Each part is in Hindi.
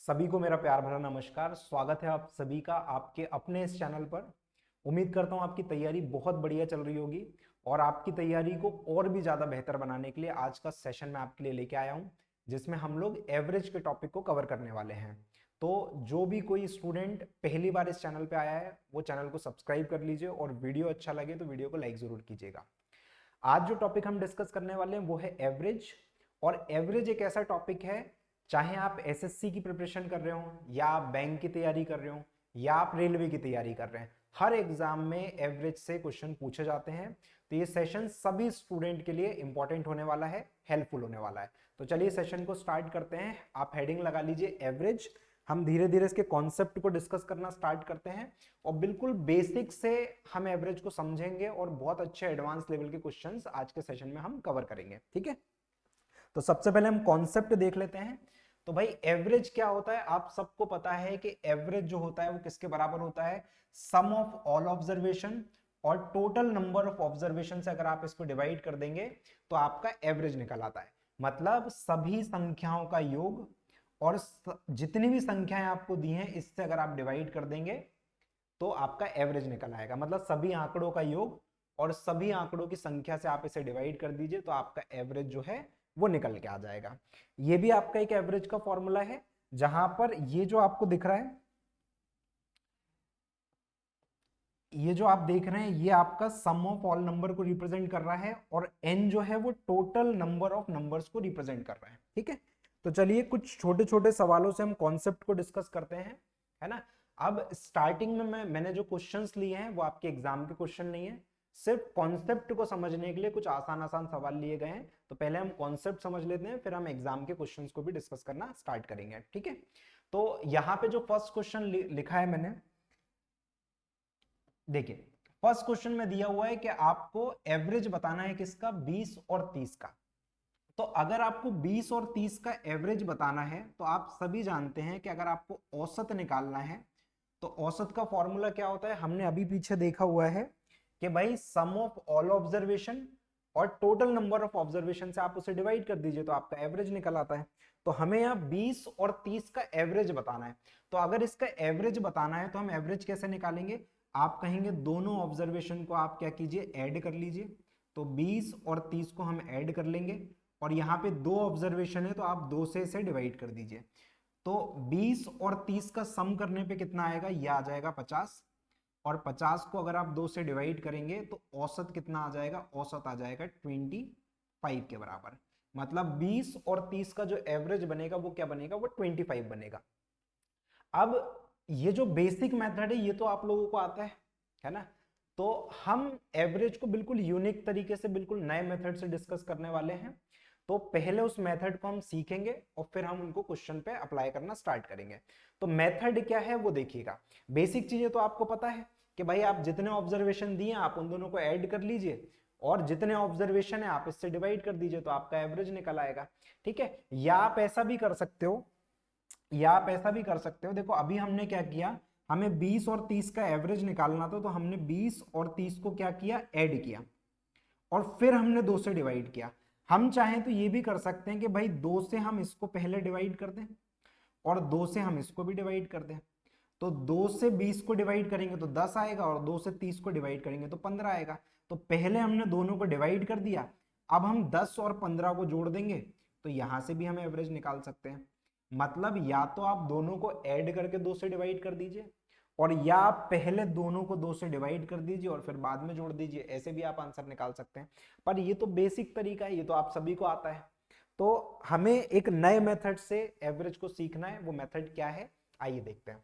सभी को मेरा प्यार भरा नमस्कार। स्वागत है आप सभी का आपके अपने इस चैनल पर। उम्मीद करता हूं आपकी तैयारी बहुत बढ़िया चल रही होगी और आपकी तैयारी को और भी ज़्यादा बेहतर बनाने के लिए आज का सेशन मैं आपके लिए लेके आया हूं, जिसमें हम लोग एवरेज के टॉपिक को कवर करने वाले हैं। तो जो भी कोई स्टूडेंट पहली बार इस चैनल पर आया है वो चैनल को सब्सक्राइब कर लीजिए और वीडियो अच्छा लगे तो वीडियो को लाइक ज़रूर कीजिएगा। आज जो टॉपिक हम डिस्कस करने वाले हैं वो है एवरेज। और एवरेज एक ऐसा टॉपिक है, चाहे आप एसएससी की प्रिपरेशन कर रहे हो या आप बैंक की तैयारी कर रहे हो या आप रेलवे की तैयारी कर रहे हैं, हर एग्जाम में एवरेज से क्वेश्चन पूछे जाते हैं। तो ये सेशन सभी स्टूडेंट के लिए इंपॉर्टेंट होने वाला है, हेल्पफुल होने वाला है। तो चलिए सेशन को स्टार्ट करते हैं। आप हेडिंग लगा लीजिए एवरेज। हम धीरे धीरे इसके कॉन्सेप्ट को डिस्कस करना स्टार्ट करते हैं और बिल्कुल बेसिक से हम एवरेज को समझेंगे और बहुत अच्छे एडवांस लेवल के क्वेश्चंस आज के सेशन में हम कवर करेंगे। ठीक है, तो सबसे पहले हम कॉन्सेप्ट देख लेते हैं। तो भाई एवरेज क्या होता है, आप सबको पता है कि एवरेज जो होता है वो किसके बराबर होता है, सम ऑफ ऑल ऑब्जर्वेशन और टोटल नंबर ऑफ ऑब्जर्वेशन से अगर आप इसको डिवाइड कर देंगे तो आपका एवरेज निकल आता है। मतलब सभी संख्याओं का योग और जितनी भी संख्याएं आपको दी हैं इससे अगर आप डिवाइड कर देंगे तो आपका एवरेज निकल आएगा। मतलब सभी आंकड़ों का योग और सभी आंकड़ों की संख्या से आप इसे डिवाइड कर दीजिए तो आपका एवरेज जो है वो निकल के आ जाएगा। ये भी आपका एक एवरेज का फॉर्मूला है, जहां पर ये जो आपको दिख रहा है, ये जो आप देख रहे हैं ये आपका सम ऑफ ऑल नंबर को रिप्रेजेंट कर रहा है और एन जो है वो टोटल नंबर ऑफ नंबर्स को रिप्रेजेंट कर रहा है। ठीक है, तो चलिए कुछ छोटे छोटे सवालों से हम कॉन्सेप्ट को डिस्कस करते हैं, है ना। अब स्टार्टिंग में मैंने जो क्वेश्चंस लिए हैं वो आपके एग्जाम के क्वेश्चन नहीं है, सिर्फ कॉन्सेप्ट को समझने के लिए कुछ आसान आसान सवाल लिए गए हैं। तो पहले हम कॉन्सेप्ट समझ लेते हैं, फिर हम एग्जाम के क्वेश्चंस को भी डिस्कस करना स्टार्ट करेंगे। ठीक है, तो यहाँ पे जो फर्स्ट क्वेश्चन लिखा है मैंने, देखिए फर्स्ट क्वेश्चन में दिया हुआ है कि आपको एवरेज बताना है किसका, 20 और 30 का। तो अगर आपको 20 और 30 का एवरेज बताना है तो आप सभी जानते हैं कि अगर आपको औसत निकालना है तो औसत का फॉर्मूला क्या होता है, हमने अभी पीछे देखा हुआ है कि भाई सम ऑफ ऑल ऑब्जर्वेशन और टोटल नंबर ऑफ ऑब्जर्वेशन से आप उसे डिवाइड कर दीजिए तो आपका एवरेज निकल आता है। तो हमें यहाँ 20 और 30 का एवरेज बताना है। तो अगर इसका एवरेज बताना है तो हम एवरेज कैसे निकालेंगे, आप कहेंगे दोनों ऑब्जर्वेशन को आप क्या कीजिए, ऐड कर लीजिए। तो 20 और 30 को हम ऐड कर लेंगे और यहाँ पे दो ऑब्जर्वेशन है तो आप 2 से इसे डिवाइड कर दीजिए। तो 20 और 30 का सम करने पे कितना आएगा, ये आ जाएगा 50। और 50 को अगर आप 2 से डिवाइड करेंगे तो औसत कितना आ जाएगा, औसत आ जाएगा 25 के बराबर। मतलब 20 और 30 का जो एवरेज बनेगा वो क्या बनेगा, वो 25 बनेगा। अब ये जो बेसिक मेथड है ये तो आप लोगों को आता है ना। तो हम एवरेज को बिल्कुल यूनिक तरीके से, बिल्कुल नए मेथड से डिस्कस करने वाले हैं। तो पहले उस मेथड को हम सीखेंगे और फिर हम उनको क्वेश्चन पे अप्लाई करना स्टार्ट करेंगे। तो मेथड क्या है वो देखिएगा। बेसिक चीजें तो आपको पता है कि भाई आप जितने ऑब्जर्वेशन दिए आप उन दोनों को ऐड कर लीजिए और जितने ऑब्जर्वेशन है आप इससे डिवाइड कर दीजिए तो आपका एवरेज निकल आएगा। ठीक है, या आप ऐसा भी कर सकते हो, देखो अभी हमने क्या किया, हमें 20 और 30 का एवरेज निकालना था तो हमने 20 और 30 को क्या किया, ऐड किया और फिर हमने 2 से डिवाइड किया। हम चाहें तो ये भी कर सकते हैं कि भाई 2 से हम इसको पहले डिवाइड कर दें और 2 से हम इसको भी डिवाइड कर दें। तो 2 से 20 को डिवाइड करेंगे तो 10 आएगा और 2 से 30 को डिवाइड करेंगे तो 15 आएगा। तो पहले हमने दोनों को डिवाइड कर दिया, अब हम 10 और 15 को जोड़ देंगे तो यहां से भी हम एवरेज निकाल सकते हैं। मतलब या तो आप दोनों को ऐड करके 2 से डिवाइड कर दीजिए और या आप पहले दोनों को 2 से डिवाइड कर दीजिए और फिर बाद में जोड़ दीजिए, ऐसे भी आप आंसर निकाल सकते हैं। पर ये तो बेसिक तरीका है, ये तो आप सभी को आता है। तो हमें एक नए मेथड से एवरेज को सीखना है, वो मेथड क्या है आइए देखते हैं।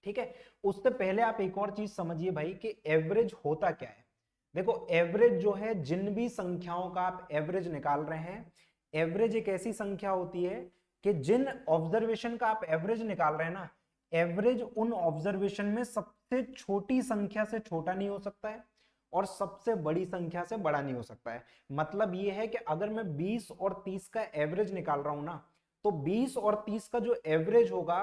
ठीक है, उससे पहले आप एक और चीज समझिए भाई कि एवरेज होता क्या है। देखो एवरेज जो है, जिन भी संख्याओं का आप एवरेज निकाल रहे हैं, एवरेज एक ऐसी संख्या होती है कि जिन ऑब्जर्वेशन का आप एवरेज निकाल रहे हैं ना, एवरेज उन ऑब्जर्वेशन में सबसे छोटी संख्या से छोटा नहीं हो सकता है और सबसे बड़ी संख्या से बड़ा नहीं हो सकता है। मतलब ये है कि अगर मैं 20 और 30 का एवरेज निकाल रहा हूं ना, तो 20 और 30 का जो एवरेज होगा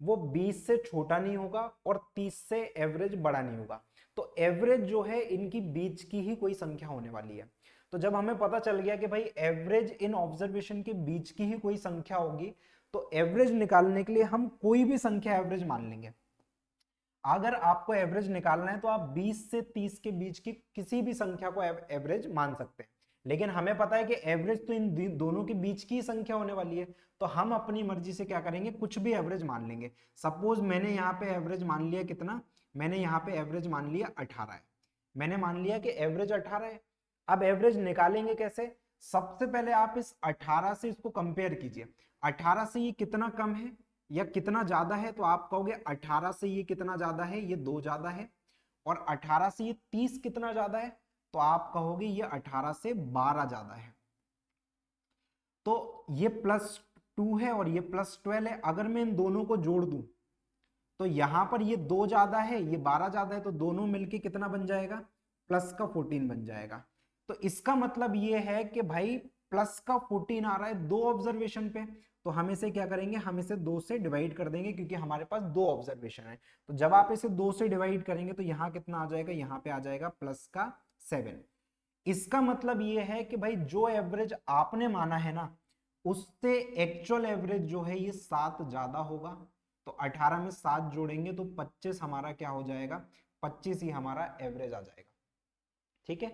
वो 20 से छोटा नहीं होगा और 30 से एवरेज बड़ा नहीं होगा। तो एवरेज जो है इनकी बीच की ही कोई संख्या होने वाली है। तो जब हमें पता चल गया कि भाई एवरेज इन ऑब्जर्वेशन के बीच की ही कोई संख्या होगी, तो एवरेज निकालने के लिए हम कोई भी संख्या एवरेज मान लेंगे। अगर आपको एवरेज निकालना है तो आप 20 से 30 के बीच की किसी भी संख्या को एवरेज मान सकते हैं, लेकिन हमें पता है कि एवरेज तो इन दोनों के बीच की संख्या होने वाली है, तो हम अपनी मर्जी से क्या करेंगे, कुछ भी एवरेज मान लेंगे। सपोज मैंने यहाँ पे एवरेज मान लिया कितना, मैंने यहाँ पे एवरेज मान लिया 18 है, मैंने मान लिया कि एवरेज 18 है। अब एवरेज निकालेंगे कैसे, सबसे पहले आप इस 18 से इसको कंपेयर कीजिए, 18 से ये कितना कम है या कितना ज्यादा है, तो आप कहोगे 18 से ये कितना ज्यादा है, ये 2 ज्यादा है, और 18 से ये 30 कितना ज्यादा है, तो आप कहोगे ये 18 से 12 ज्यादा है। तो ये +2 है और ये +12 है, अगर मैं इन दोनों को जोड़ दूं तो यहां पर ये 2 ज्यादा है, ये 12 ज्यादा है, तो दोनों मिलके कितना बन जाएगा, प्लस का 14 बन जाएगा। तो इसका मतलब ये है कि भाई प्लस का 14 आ रहा है दो ऑब्जर्वेशन पे, तो हम इसे क्या करेंगे, हम इसे 2 से डिवाइड कर देंगे, क्योंकि हमारे पास 2 ऑब्जर्वेशन है। तो जब आप इसे 2 से डिवाइड करेंगे तो यहाँ कितना आ जाएगा, यहाँ पे आ जाएगा +7। इसका मतलब ये है कि भाई जो एवरेज आपने माना है ना, उससे एक्चुअल एवरेज जो है ये 7 ज्यादा होगा। तो 18 में 7 जोड़ेंगे तो 25 हमारा क्या हो जाएगा, 25 ही हमारा एवरेज आ जाएगा। ठीक है,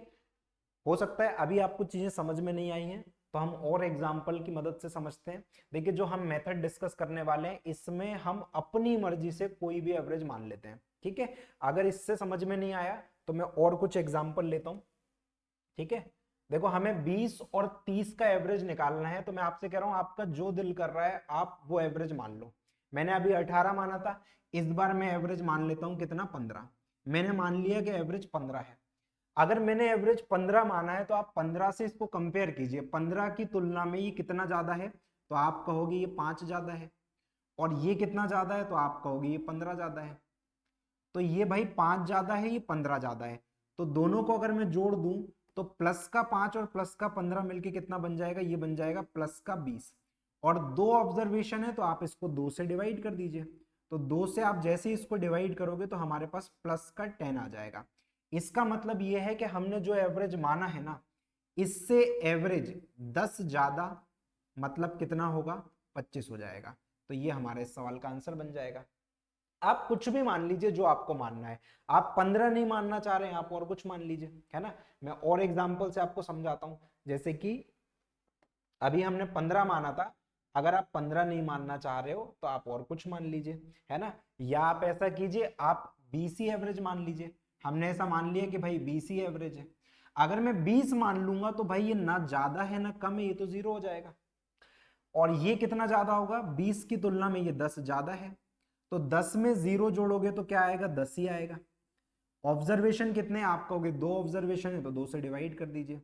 हो सकता है अभी आपको चीजें समझ में नहीं आई हैं, तो हम और एग्जाम्पल की मदद से समझते हैं। देखिए जो हम मेथड डिस्कस करने वाले हैं इसमें हम अपनी मर्जी से कोई भी एवरेज मान लेते हैं। ठीक है, अगर इससे समझ में नहीं आया तो मैं और कुछ एग्जाम्पल लेता हूं। ठीक है, देखो हमें 20 और 30 का एवरेज निकालना है, तो मैं आपसे कह रहा हूं आपका जो दिल कर रहा है आप वो एवरेज मान लो। मैंने अभी 18 माना था, इस बार मैं एवरेज मान लेता हूं कितना, 15। मैंने मान लिया कि एवरेज 15 है। अगर मैंने एवरेज 15 माना है तो आप 15 से इसको कंपेयर कीजिए, 15 की तुलना में ये कितना ज्यादा है, तो आप कहोगे ये 5 ज्यादा है, और ये कितना ज्यादा है, तो आप कहोगे ये 15 ज्यादा है। तो ये भाई 5 ज्यादा है, ये 15 ज्यादा है, तो दोनों को अगर मैं जोड़ दूं तो प्लस का 5 और प्लस का 15 मिलके कितना बन जाएगा, ये बन जाएगा प्लस का 20। और 2 ऑब्जर्वेशन है तो आप इसको 2 से डिवाइड कर दीजिए, तो 2 से आप जैसे ही इसको डिवाइड करोगे तो हमारे पास प्लस का 10 आ जाएगा। इसका मतलब ये है कि हमने जो एवरेज माना है ना, इससे एवरेज 10 ज्यादा, मतलब कितना होगा, 25 हो जाएगा। तो ये हमारे इस सवाल का आंसर बन जाएगा। आप कुछ भी मान लीजिए जो आपको मानना है, आप 15 नहीं मानना चाह रहे हैं आप और कुछ मान लीजिए, है ना। मैं और एग्जांपल से आपको समझाता हूं, जैसे कि अभी हमने 15 माना था, अगर आप 15 नहीं मानना चाह रहे हो तो आप और कुछ मान लीजिए, है ना। या आप ऐसा कीजिए, आप 20 ही एवरेज मान लीजिए। हमने ऐसा मान लिया कि भाई 20 ही एवरेज है। अगर मैं 20 मान लूंगा तो भाई ये ना ज्यादा है ना कम है, ये तो 0 हो जाएगा। और ये कितना ज्यादा होगा, 20 की तुलना में ये 10 ज्यादा है, तो 10 में 0 जोड़ोगे तो क्या आएगा, 10 ही आएगा। ऑब्जर्वेशन कितने आप कहोगे, 2 ऑब्जर्वेशन है तो 2 से डिवाइड कर दीजिए,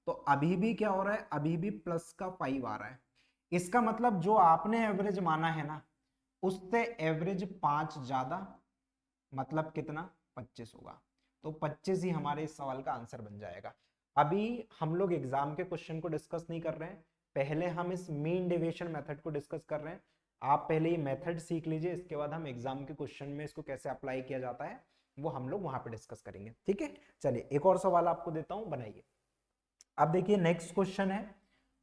तो अभी भी क्या हो रहा है, अभी भी प्लस का 5 आ रहा है। इसका मतलब जो आपने एवरेज माना है ना, उससे एवरेज 5 ज्यादा, मतलब कितना, 25 होगा। तो 25 ही हमारे इस सवाल का आंसर बन जाएगा। अभी हम लोग एग्जाम के क्वेश्चन को डिस्कस नहीं कर रहे हैं, पहले हम इस मीन डेविएशन मेथड को डिस्कस कर रहे हैं। आप पहले ये मेथड सीख लीजिए, इसके बाद हम एग्जाम के क्वेश्चन में इसको कैसे अप्लाई किया जाता है वो हम लोग वहां पे डिस्कस करेंगे। ठीक है, चलिए एक और सवाल आपको देता हूं, बनाइए। अब देखिए नेक्स्ट क्वेश्चन है,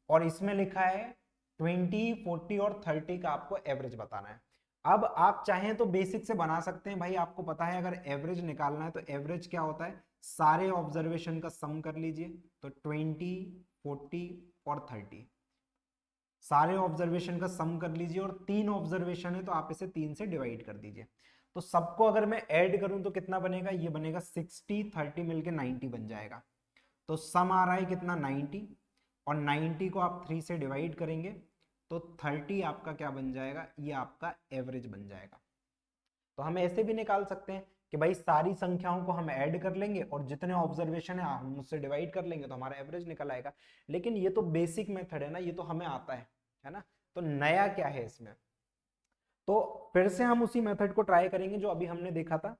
और इसमें लिखा है 20, 40 और 30 का आपको एवरेज बताना है। अब आप चाहें तो बेसिक से बना सकते हैं, भाई आपको पता है अगर एवरेज निकालना है तो एवरेज क्या होता है, सारे ऑब्जर्वेशन का सम कर लीजिए। तो 20, 40 और 30 सारे ऑब्जर्वेशन का सम कर लीजिए, और 3 ऑब्जर्वेशन है तो आप इसे 3 से डिवाइड कर दीजिए। तो सबको अगर मैं ऐड करूं तो कितना बनेगा, ये बनेगा 60, 30 मिलके 90 बन जाएगा। तो सम आ रहा है कितना, 90, और 90 को आप 3 से डिवाइड करेंगे तो 30 आपका क्या बन जाएगा, ये आपका एवरेज बन जाएगा। तो हम ऐसे भी निकाल सकते हैं कि भाई सारी संख्याओं को हम ऐड कर लेंगे और जितने ऑब्जर्वेशन है हम उससे डिवाइड कर लेंगे तो हमारा एवरेज निकल आएगा। लेकिन ये तो बेसिक मेथड है ना, ये तो हमें आता है ना। तो नया क्या है इसमें, तो फिर से हम उसी मेथड को ट्राई करेंगे जो अभी हमने देखा था।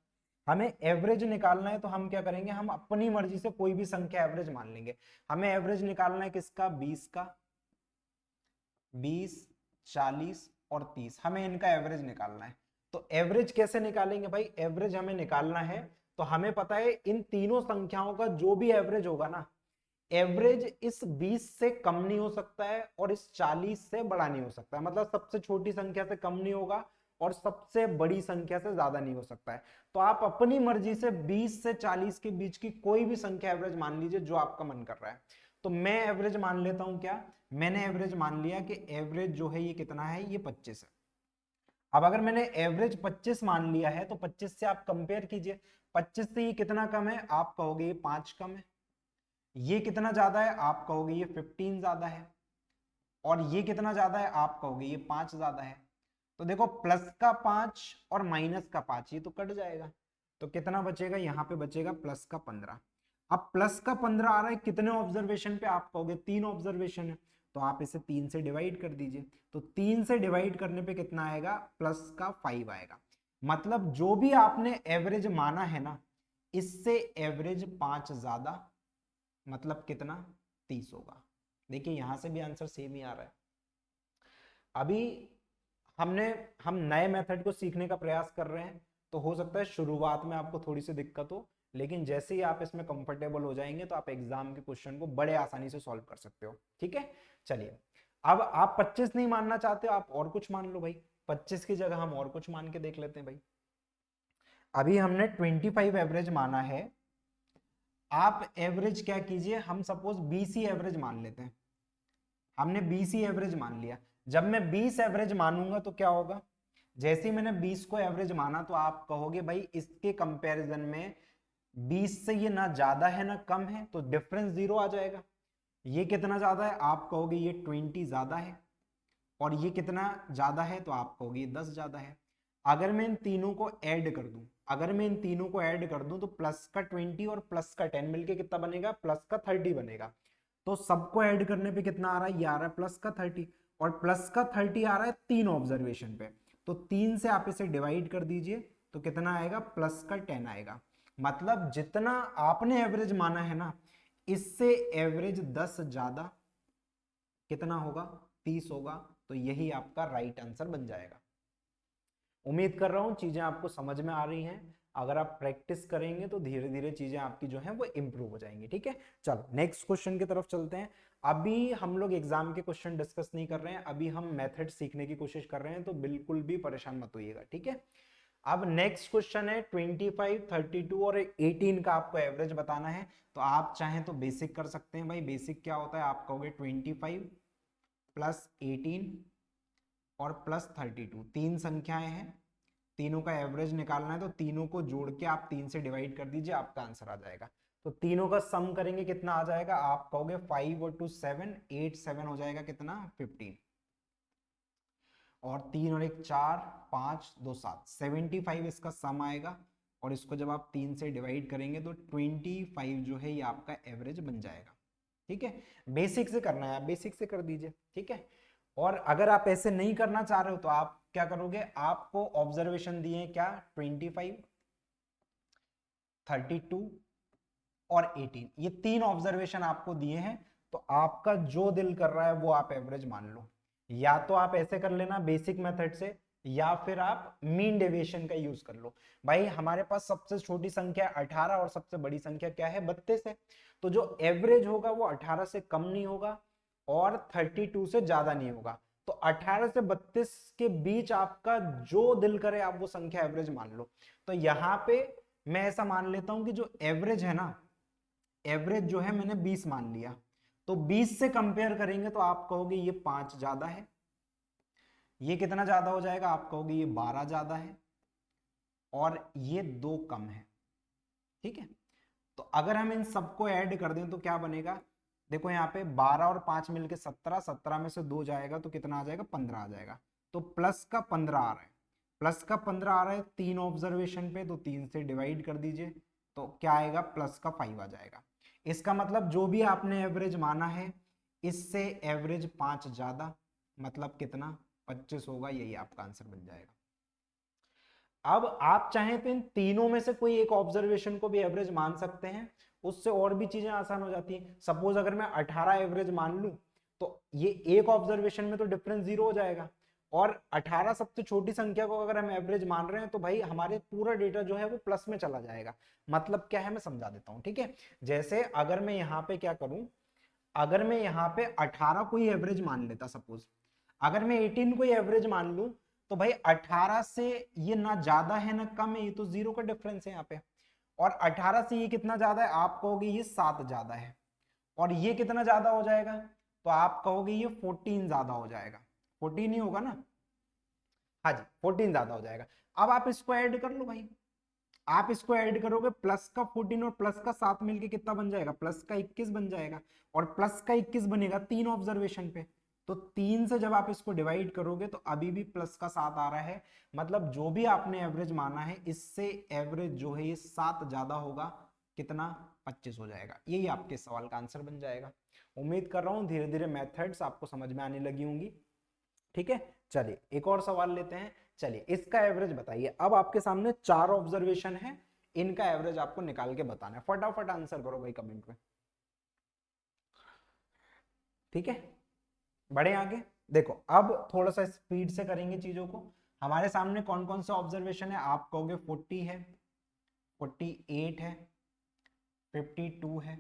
हमें एवरेज निकालना है तो हम क्या करेंगे, हम अपनी मर्जी से कोई भी संख्या एवरेज मान लेंगे। हमें एवरेज निकालना है किसका, 20 का, 20, 40 और 30, हमें इनका एवरेज निकालना है। तो एवरेज कैसे निकालेंगे भाई, एवरेज हमें निकालना है तो हमें पता है इन तीनों संख्याओं का जो भी एवरेज होगा ना, एवरेज इस 20 से कम नहीं हो सकता है और इस 40 से बड़ा नहीं हो सकता है, मतलब सबसे छोटी संख्या से कम नहीं होगा और सबसे बड़ी संख्या से ज्यादा नहीं हो सकता है। तो आप अपनी मर्जी से 20 से 40 के बीच की कोई भी संख्या एवरेज मान लीजिए जो आपका मन कर रहा है। तो मैं एवरेज मान लेता हूं, क्या मैंने एवरेज मान लिया कि एवरेज जो है ये कितना है, ये 25 है। अब अगर मैंने एवरेज 25 मान लिया है तो 25 से आप कंपेयर कीजिए, 25 से ये कितना कम है, आप कहोगे ये 5 कम है। ये कितना ज्यादा है, आप कहोगे ये 15 ज्यादा है। और ये कितना ज्यादा है, आप कहोगे ये 5 ज्यादा है। तो देखो प्लस का 5 और माइनस का 5 ये तो कट जाएगा, तो कितना बचेगा, यहाँ पे बचेगा प्लस का 15। अब प्लस का 15 आ रहा है कितने ऑब्जर्वेशन पे, आप कहोगे 3 ऑब्जर्वेशन है, तो आप इसे 3 से डिवाइड कर दीजिए। तो 3 से डिवाइड करने पे कितना आएगा, प्लस का 5 आएगा। मतलब जो भी आपने एवरेज माना है ना, इससे एवरेज 5 ज्यादा, मतलब कितना, 30 होगा। देखिए यहां से भी आंसर सेम ही आ रहा है। अभी हम नए मेथड को सीखने का प्रयास कर रहे हैं, तो हो सकता है शुरुआत में आपको थोड़ी सी दिक्कत हो, लेकिन जैसे ही आप इसमें कंफर्टेबल हो जाएंगे तो आप एग्जाम के क्वेश्चन को बड़े आसानी से सॉल्व कर सकते हो। ठीक है, चलिए अब आप 25 नहीं मानना चाहते हो, आप और कुछ मान लो भाई, 25 की जगह हम और कुछ मान के देख लेते हैं भाई। अभी हमने 25 एवरेज माना है, आप एवरेज क्या कीजिए, हम सपोज 20 ही एवरेज मान लेते हैं। हमने 20 ही एवरेज मान लिया। जब मैं 20 एवरेज मानूंगा तो क्या होगा, जैसे ही मैंने 20 को एवरेज माना तो आप कहोगे भाई इसके कंपैरिजन में 20 से ये ना ज्यादा है ना कम है, तो डिफरेंस 0 आ जाएगा। ये कितना ज्यादा है, आप कहोगे ये 20 ज्यादा है। और ये कितना ज्यादा है, तो आप कहोगे ये 10 ज्यादा है। अगर मैं इन तीनों को ऐड कर दूं, तो प्लस का 20 और प्लस का 10 मिलके कितना बनेगा, प्लस का 30 बनेगा। तो सबको ऐड करने पे कितना आ रहा है, ये आ रहा है प्लस का 30, और प्लस का 30 आ रहा है 3 ऑब्जर्वेशन पे। तो 3 से आप इसे डिवाइड कर दीजिए, तो कितना आएगा, प्लस का 10 आएगा। मतलब जितना आपने एवरेज माना है ना, इससे एवरेज 10 ज्यादा कितना होगा, 30 होगा। तो यही आपका राइट आंसर बन जाएगा। उम्मीद कर रहा हूं चीजें आपको समझ में आ रही हैं। अगर आप प्रैक्टिस करेंगे तो धीरे धीरे चीजें आपकी जो है वो इंप्रूव हो जाएंगी। ठीक है, चलो नेक्स्ट क्वेश्चन की तरफ चलते हैं। अभी हम लोग एग्जाम के क्वेश्चन डिस्कस नहीं कर रहे हैं, अभी हम मेथड सीखने की कोशिश कर रहे हैं, तो बिल्कुल भी परेशान मत होइएगा। ठीक है, अब नेक्स्ट क्वेश्चन है 25, 32 और 18 का आपको एवरेज बताना है। तो आप चाहें तो बेसिक कर सकते हैं भाई। बेसिक क्या होता है, आप कहोगे 25 प्लस 18 और प्लस 32, तीन संख्याएं हैं, तीनों का एवरेज निकालना है, तो तीनों को जोड़ के आप 3 से डिवाइड कर दीजिए, आपका आंसर आ जाएगा। तो तीनों का सम करेंगे कितना आ जाएगा, आप कहोगे 5 और 2 7, 8 7 हो जाएगा कितना, 15। और 3 और 1 4, 5 2 7, 75 इसका सम आएगा। और इसको जब आप 3 से डिवाइड करेंगे तो 25 जो है ये आपका एवरेज बन जाएगा। ठीक है, बेसिक से करना है, आप बेसिक से कर दीजिए। ठीक है, और अगर आप ऐसे नहीं करना चाह रहे हो तो आप क्या करोगे, आपको ऑब्जर्वेशन दिए क्या, 25, 32 और 18, ये तीन ऑब्जर्वेशन आपको दिए हैं। तो आपका जो दिल कर रहा है वो आप एवरेज मान लो, या तो आप ऐसे कर लेना बेसिक मेथड से, या फिर आप मीन डेविएशन का यूज कर लो। भाई हमारे पास सबसे छोटी संख्या 18 और सबसे बड़ी संख्या क्या है, 32 है। तो जो एवरेज होगा वो 18 से कम नहीं होगा और 32 से ज्यादा नहीं होगा। तो 18 से 32 के बीच आपका जो दिल करे आप वो संख्या एवरेज मान लो। तो यहां पे मैं ऐसा मान लेता हूं कि जो एवरेज है ना, एवरेज जो है मैंने 20 मान लिया, तो 20 से कंपेयर करेंगे तो आप कहोगे ये 5 ज्यादा है। ये कितना ज्यादा हो जाएगा, आप कहोगे ये 12 ज्यादा है। और ये 2 कम है। ठीक है, तो अगर हम इन सबको ऐड कर दें तो क्या बनेगा, देखो यहाँ पे 12 और 5 मिलके 17, 17 में से 2 जाएगा तो कितना आ जाएगा, 15 आ जाएगा। तो प्लस का 15 आ रहा है, प्लस का 15 आ रहा है 3 ऑब्जर्वेशन पे, तो 3 से डिवाइड कर दीजिए, तो क्या आएगा, प्लस का 5 आ जाएगा। इसका मतलब जो भी आपने एवरेज माना है इससे एवरेज 5 ज्यादा, मतलब कितना, 25 होगा, यही आपका आंसर बन जाएगा। अब आप चाहें तो इन तीनों में से कोई एक ऑब्जर्वेशन को भी एवरेज मान सकते हैं, उससे और भी चीजें आसान हो जाती हैं। सपोज अगर मैं 18 एवरेज मान लूं तो ये एक ऑब्जर्वेशन में तो डिफरेंस 0 हो जाएगा, और 18 सबसे छोटी संख्या को अगर हम एवरेज मान रहे हैं तो भाई हमारे पूरा डेटा जो है वो प्लस में चला जाएगा। मतलब क्या है, मैं समझा देता हूं। ठीक है, जैसे अगर मैं यहाँ पे क्या करूं, अगर मैं यहाँ पे 18 को ही एवरेज मान लेता, सपोज अगर मैं 18 को ही एवरेज मान लूं, तो भाई 18 से ये ना ज्यादा है ना कम है, ये तो जीरो का डिफरेंस है यहाँ पे। और 18 से ये कितना ज्यादा है, आप कहोगे ये 7 ज्यादा है। और ये कितना ज्यादा हो जाएगा, तो आप कहोगे ये 14 ज्यादा हो जाएगा। 14 ही होगा ना, हाँ जी 14 ज्यादा हो जाएगा। अब आप इसको ऐड कर लो भाई, आप इसको ऐड करोगे, प्लस का 14 और प्लस का 7 मिलके कितना बन जाएगा, प्लस का 21 बन जाएगा। और प्लस का 21 बनेगा 3 ऑब्जर्वेशन पे, तो 3 से जब आप इसको डिवाइड करोगे तो अभी भी प्लस का 7 आ रहा है। मतलब जो भी आपने एवरेज माना है, इससे एवरेज जो है ये 7 ज्यादा होगा, कितना 25 हो जाएगा। यही आपके सवाल का आंसर बन जाएगा। उम्मीद कर रहा हूं धीरे धीरे मेथड्स आपको समझ में आने लगी होंगी। ठीक है, चलिए एक और सवाल लेते हैं। चलिए इसका एवरेज बताइए। अब आपके सामने 4 ऑब्जर्वेशन है, इनका एवरेज आपको निकाल के बताना है। फटाफट आंसर करो भाई कमेंट में। ठीक है, बढ़े आगे। देखो अब थोड़ा सा स्पीड से करेंगे चीजों को। हमारे सामने कौन कौन से ऑब्जर्वेशन है, आप कहोगे 40 है, 48 है, 52 है,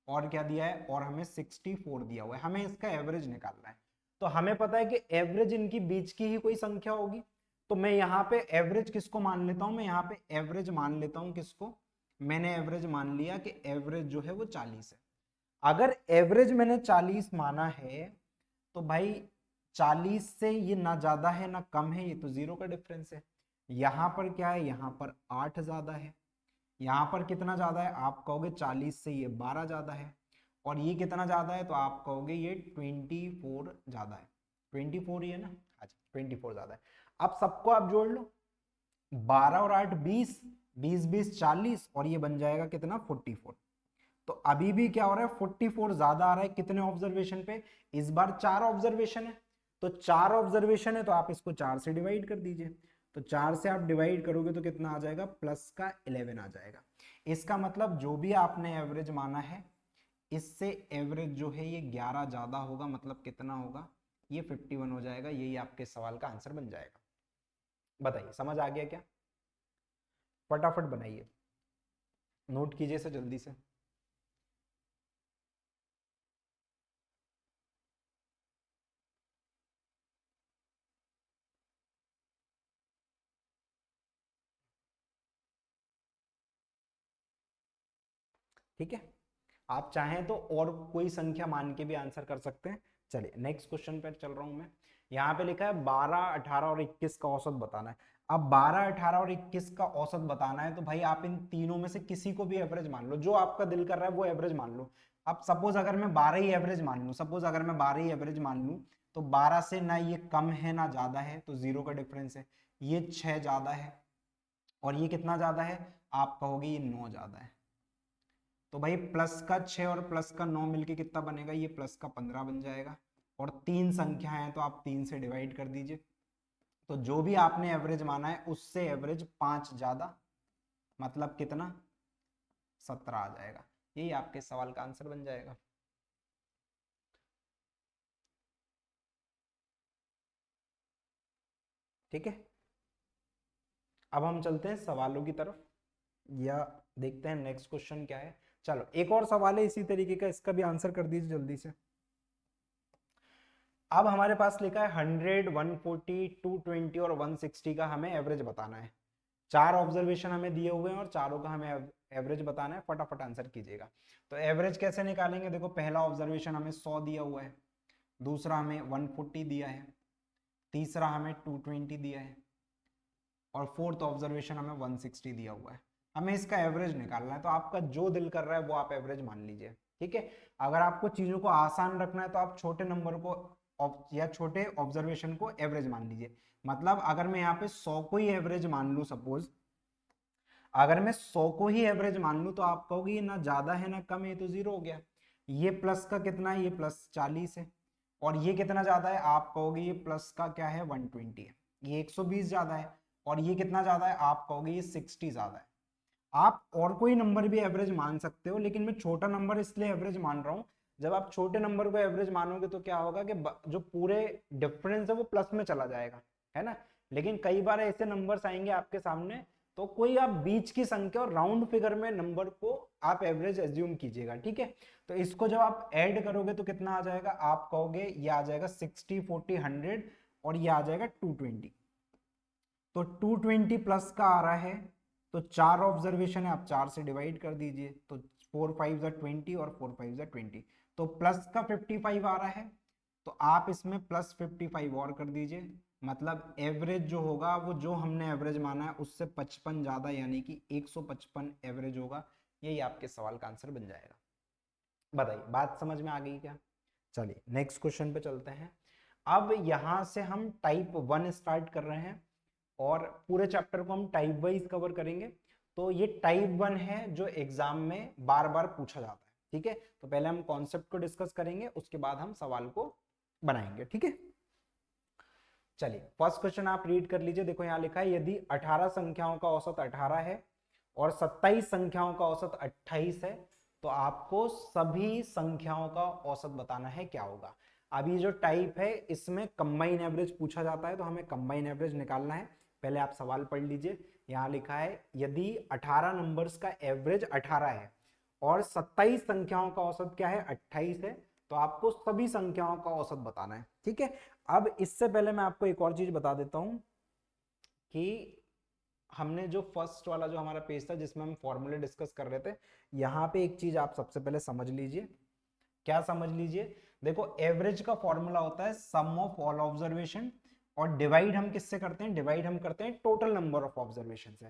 और क्या दिया है, और हमें 64 दिया हुआ है। हमें इसका एवरेज निकालना है। तो हमें पता है कि एवरेज इनकी बीच की ही कोई संख्या होगी। तो मैं यहाँ पे एवरेज किसको मान लेता हूं, मैं यहाँ पे एवरेज मान लेता हूं किसको, मैंने एवरेज मान लिया कि एवरेज जो है वो 40 है। अगर एवरेज मैंने 40 माना है, तो भाई 40 से ये ना ज्यादा है ना कम है, ये तो जीरो का डिफरेंस है। यहाँ पर क्या है, यहाँ पर 8 ज्यादा है। यहाँ पर कितना ज्यादा है, आप कहोगे 40 से ये 12 ज्यादा है। और ये कितना ज्यादा है, तो आप कहोगे ये 24 ज्यादा है। 24 ही है ना, अच्छा 24 ज्यादा है। अब सबको आप जोड़ लो, 12 और 8 20, 20 20 40, और ये बन जाएगा कितना 44। तो अभी भी क्या हो रहा है, 44 ज्यादा आ रहा है। कितने ऑब्जर्वेशन पे, इस बार 4 ऑब्जर्वेशन है। तो 4 ऑब्जर्वेशन है, तो आप इसको 4 से डिवाइड कर दीजिए। तो 4 से आप डिवाइड करोगे तो कितना आ जाएगा, प्लस का 11 आ जाएगा। इसका मतलब जो भी आपने एवरेज माना है, इससे एवरेज जो है ये 11 ज्यादा होगा। मतलब कितना होगा, ये 51 हो जाएगा। यही आपके सवाल का आंसर बन जाएगा। बताइए समझ आ गया क्या, फटाफट बनाइए, नोट कीजिए इसे जल्दी से। ठीक है, आप चाहें तो और कोई संख्या मान के भी आंसर कर सकते हैं। चलिए नेक्स्ट क्वेश्चन पर चल रहा हूं मैं। यहाँ पे लिखा है 12, 18 और 21 का औसत बताना है। अब 12, 18 और 21 का औसत बताना है, तो भाई आप इन तीनों में से किसी को भी एवरेज मान लो, जो आपका दिल कर रहा है वो एवरेज मान लो। अब सपोज अगर मैं 12 ही एवरेज मान लूं, सपोज अगर मैं 12 ही एवरेज मान लूं, तो 12 से ना ये कम है ना ज्यादा है, तो जीरो का डिफरेंस है। ये 6 ज्यादा है, और ये कितना ज्यादा है, आप कहोगे ये 9 ज्यादा है। तो भाई प्लस का 6 और प्लस का 9 मिलके कितना बनेगा, ये प्लस का 15 बन जाएगा। और तीन संख्या है, तो आप 3 से डिवाइड कर दीजिए। तो जो भी आपने एवरेज माना है, उससे एवरेज 5 ज्यादा, मतलब कितना 17 आ जाएगा। यही आपके सवाल का आंसर बन जाएगा। ठीक है, अब हम चलते हैं सवालों की तरफ, या देखते हैं नेक्स्ट क्वेश्चन क्या है। चलो एक और सवाल है इसी तरीके का, इसका भी आंसर कर दीजिए जल्दी से। अब हमारे पास लिखा है 100, 140, 220 और 160 का हमें एवरेज बताना है। 4 ऑब्जर्वेशन हमें दिए हुए हैं और चारों का हमें एवरेज बताना है। फटाफट आंसर कीजिएगा। तो एवरेज कैसे निकालेंगे, देखो पहला ऑब्जर्वेशन हमें 100 दिया हुआ है, दूसरा हमें 140 दिया है, तीसरा हमें 220 दिया है, और फोर्थ ऑब्जर्वेशन हमें 160 दिया हुआ है। हमें इसका एवरेज निकालना है। तो आपका जो दिल कर रहा है वो आप एवरेज मान लीजिए। ठीक है, अगर आपको चीजों को आसान रखना है, तो आप छोटे नंबर को या छोटे ऑब्जर्वेशन को एवरेज मान लीजिए। मतलब अगर मैं यहाँ पे 100 को ही एवरेज मान लू, सपोज अगर मैं 100 को ही एवरेज मान लू, तो आप कहोगे ये ना ज्यादा है ना कम है, तो जीरो हो गया। ये प्लस का कितना है, ये प्लस 40 है। और ये कितना ज्यादा है, आप कहोगे ये प्लस का क्या है 120 है। ये 120 ज्यादा है। और ये कितना ज्यादा है, आप कहोगे ये 60 ज्यादा है। आप और कोई नंबर भी एवरेज मान सकते हो, लेकिन मैं छोटा नंबर इसलिए एवरेज मान रहा हूं। जब आप छोटे नंबर को एवरेज मानोगे, तो क्या होगा कि जो पूरे डिफरेंस है वो प्लस में चला जाएगा, है ना। लेकिन कई बार ऐसे नंबर्स आएंगे आपके सामने, तो कोई आप बीच की संख्या और राउंड फिगर में नंबर को आप एवरेज एज्यूम कीजिएगा, ठीक है। तो इसको जब आप ऐड करोगे तो कितना आ जाएगा, आप कहोगे ये आ जाएगा 60, 40, 100 और ये आ जाएगा 220। तो 220 प्लस का आ रहा है, तो 4 ऑब्जर्वेशन है, आप 4 से डिवाइड कर दीजिए, तो 4 5 20 और 4 5 20, तो प्लस का 55 आ रहा है, तो आप इसमें प्लस 55 और कर दीजिए, मतलब एवरेज जो होगा वो जो हमने एवरेज माना है उससे 55 ज्यादा, यानी कि 155 एवरेज होगा। यही आपके सवाल का आंसर बन जाएगा। बताइए बात समझ में आ गई क्या? चलिए नेक्स्ट क्वेश्चन पे चलते हैं। अब यहां से हम टाइप 1 स्टार्ट कर रहे हैं और पूरे चैप्टर को हम टाइप वाइज कवर करेंगे। तो ये टाइप 1 है जो एग्जाम में बार बार पूछा जाता है, ठीक है। तो पहले हम कॉन्सेप्ट को डिस्कस करेंगे, उसके बाद हम सवाल को बनाएंगे, ठीक है। चलिए फर्स्ट क्वेश्चन आप रीड कर लीजिए। देखो यहाँ लिखा है यदि 18 संख्याओं का औसत 18 है और 27 संख्याओं का औसत 28 है तो आपको सभी संख्याओं का औसत बताना है, क्या होगा। अब ये जो टाइप है इसमें कंबाइन एवरेज पूछा जाता है, तो हमें कंबाइन एवरेज निकालना है। पहले आप सवाल पढ़ लीजिए। यहाँ लिखा है यदि 18 नंबर्स का एवरेज 18 है और 27 संख्याओं का औसत क्या है, 28 है, तो आपको सभी संख्याओं का औसत बताना है, ठीक है। अब इससे पहले मैं आपको एक और चीज बता देता हूं कि हमने जो फर्स्ट वाला जो हमारा पेज था जिसमें हम फॉर्मूले डिस्कस कर रहे थे, यहां पे एक चीज आप सबसे पहले समझ लीजिए। क्या समझ लीजिए? देखो एवरेज का फॉर्मूला होता है सम ऑफ ऑल ऑब्जर्वेशन, और डिवाइड हम किससे करते हैं, डिवाइड हम करते हैं टोटल नंबर ऑफ ऑब्जर्वेशन से।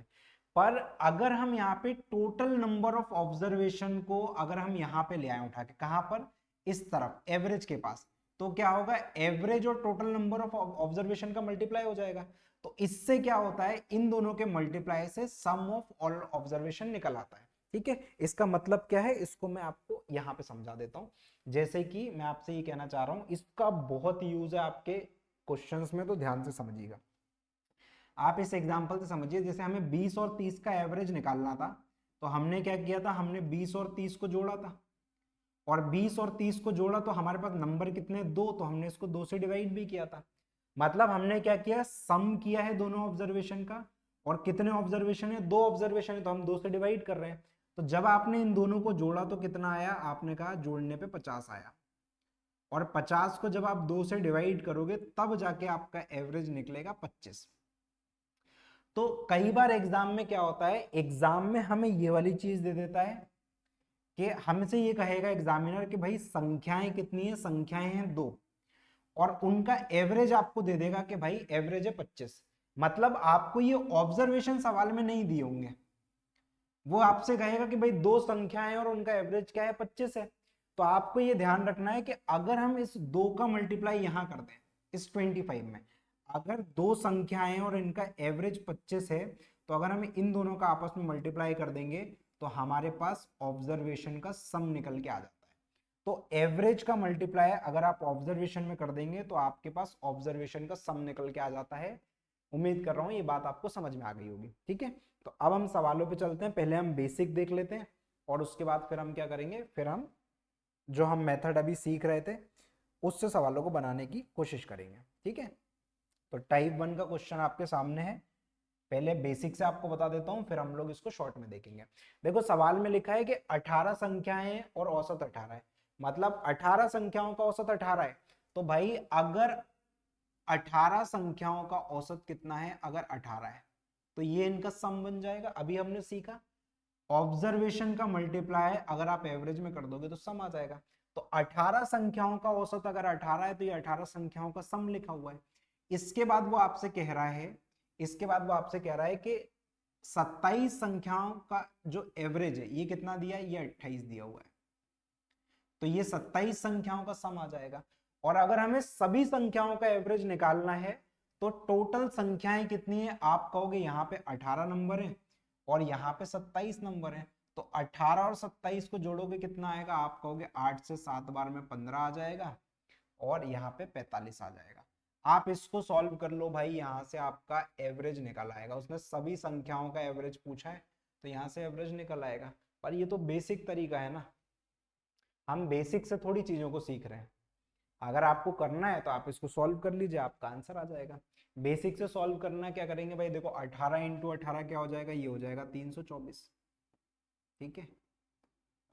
पर अगर हम यहाँ पे टोटल नंबर ऑफ ऑब्जर्वेशन को अगर हम यहाँ पे ले आए उठा के, कहां पर, इस तरफ एवरेज के पास, तो क्या होगा, एवरेज और टोटल नंबर ऑफ ऑब्जर्वेशन का मल्टीप्लाई हो जाएगा। तो इससे क्या होता है, इन दोनों के मल्टीप्लाई से सम ऑफ ऑल ऑब्जर्वेशन निकल आता है, ठीक है। इसका मतलब क्या है, इसको मैं आपको यहां पे समझा देता हूं। जैसे कि मैं आपसे ये कहना चाह रहा हूं, इसका बहुत यूज है आपके क्वेश्चंस में, तो ध्यान से समझिएगा। आप इस एग्जांपल से समझिए, जैसे हमें 20 और 30 का एवरेज निकालना था, तो हमने क्या किया था, हमने 20 और 30 को जोड़ा था, और 20 और 30 को जोड़ा तो हमारे पास नंबर कितने, 2, तो हमने इसको 2 से डिवाइड भी किया था। मतलब हमने क्या किया, सम किया है दोनों ऑब्जर्वेशन का, और कितने ऑब्जर्वेशन है, 2 ऑब्जर्वेशन है, तो हम 2 से डिवाइड कर रहे हैं। तो जब आपने इन दोनों को जोड़ा तो कितना आया, आपने कहा जोड़ने पे 50 आया, और 50 को जब आप 2 से डिवाइड करोगे तब जाके आपका एवरेज निकलेगा 25। तो कई बार एग्जाम में क्या होता है, एग्जाम में हमें ये वाली चीज दे देता है कि हमसे ये कहेगा एग्जामिनर कि भाई संख्याएं कितनी है, संख्याएं हैं 2, और उनका एवरेज आपको दे देगा कि भाई एवरेज है 25। मतलब आपको ये ऑब्जर्वेशन सवाल में नहीं दिए होंगे, वो आपसे कहेगा कि भाई 2 संख्याएं और उनका एवरेज क्या है, 25 है। तो आपको ये ध्यान रखना है कि अगर हम इस 2 का मल्टीप्लाई यहां कर दें इस 25 में, अगर 2 संख्याएं और इनका एवरेज 25 है, तो अगर हम इन दोनों का आपस में मल्टीप्लाई कर देंगे तो हमारे पास ऑब्जर्वेशन का सम निकल के आ जाता है। तो एवरेज का मल्टीप्लाई अगर आप ऑब्जर्वेशन में कर देंगे तो आपके पास ऑब्जर्वेशन का सम निकल के आ जाता है। उम्मीद कर रहा हूं ये बात आपको समझ में आ गई होगी, ठीक है। तो अब हम सवालों पे चलते हैं। पहले हम बेसिक देख लेते हैं और उसके बाद फिर हम क्या करेंगे, फिर हम जो हम मेथड अभी सीख रहे थे उससे सवालों को बनाने की कोशिश करेंगे, ठीक है। तो टाइप 1 का क्वेश्चन आपके सामने है। पहले बेसिक से आपको बता देता हूं, फिर हम लोग इसको शॉर्ट में देखेंगे। देखो सवाल में लिखा है कि 18 संख्याएं और औसत 18 है, मतलब 18 संख्याओं का औसत 18 है। तो भाई अगर 18 संख्याओं का औसत कितना है, अगर 18 है तो ये इनका सम बन जाएगा। अभी हमने सीखा ऑब्जर्वेशन का मल्टीप्लाई अगर आप एवरेज में कर दोगे तो सम आ जाएगा। तो 18 संख्याओं का औसत अगर 18 है तो ये 18 संख्याओं का सम लिखा हुआ है। इसके बाद वो आपसे कह रहा है, इसके बाद वो आपसे कह रहा है कि 27 संख्याओं का जो एवरेज है ये कितना दिया है, ये 28 दिया हुआ है। तो ये 27 संख्याओं का सम आ जाएगा। और अगर हमें सभी संख्याओं का एवरेज निकालना है तो टोटल संख्याएं कितनी है, आप कहोगे यहाँ पे 18 नंबर है और यहाँ पे 27 नंबर है। तो 18 और 27 को जोड़ोगे कितना आएगा, आप कहोगे 8 से 7 बार में 15 आ जाएगा और यहाँ पे 45 आ जाएगा। आप इसको सॉल्व कर लो भाई, यहाँ से आपका एवरेज निकल आएगा। उसने सभी संख्याओं का एवरेज पूछा है तो यहाँ से एवरेज निकल आएगा। पर ये तो बेसिक तरीका है ना, हम बेसिक से थोड़ी चीजों को सीख रहे हैं। अगर आपको करना है तो आप इसको सॉल्व कर लीजिए, आपका आंसर आ जाएगा। बेसिक से सॉल्व करना क्या करेंगे भाई, देखो 18 इंटू 18 क्या हो जाएगा, ये हो जाएगा 324, ठीक है।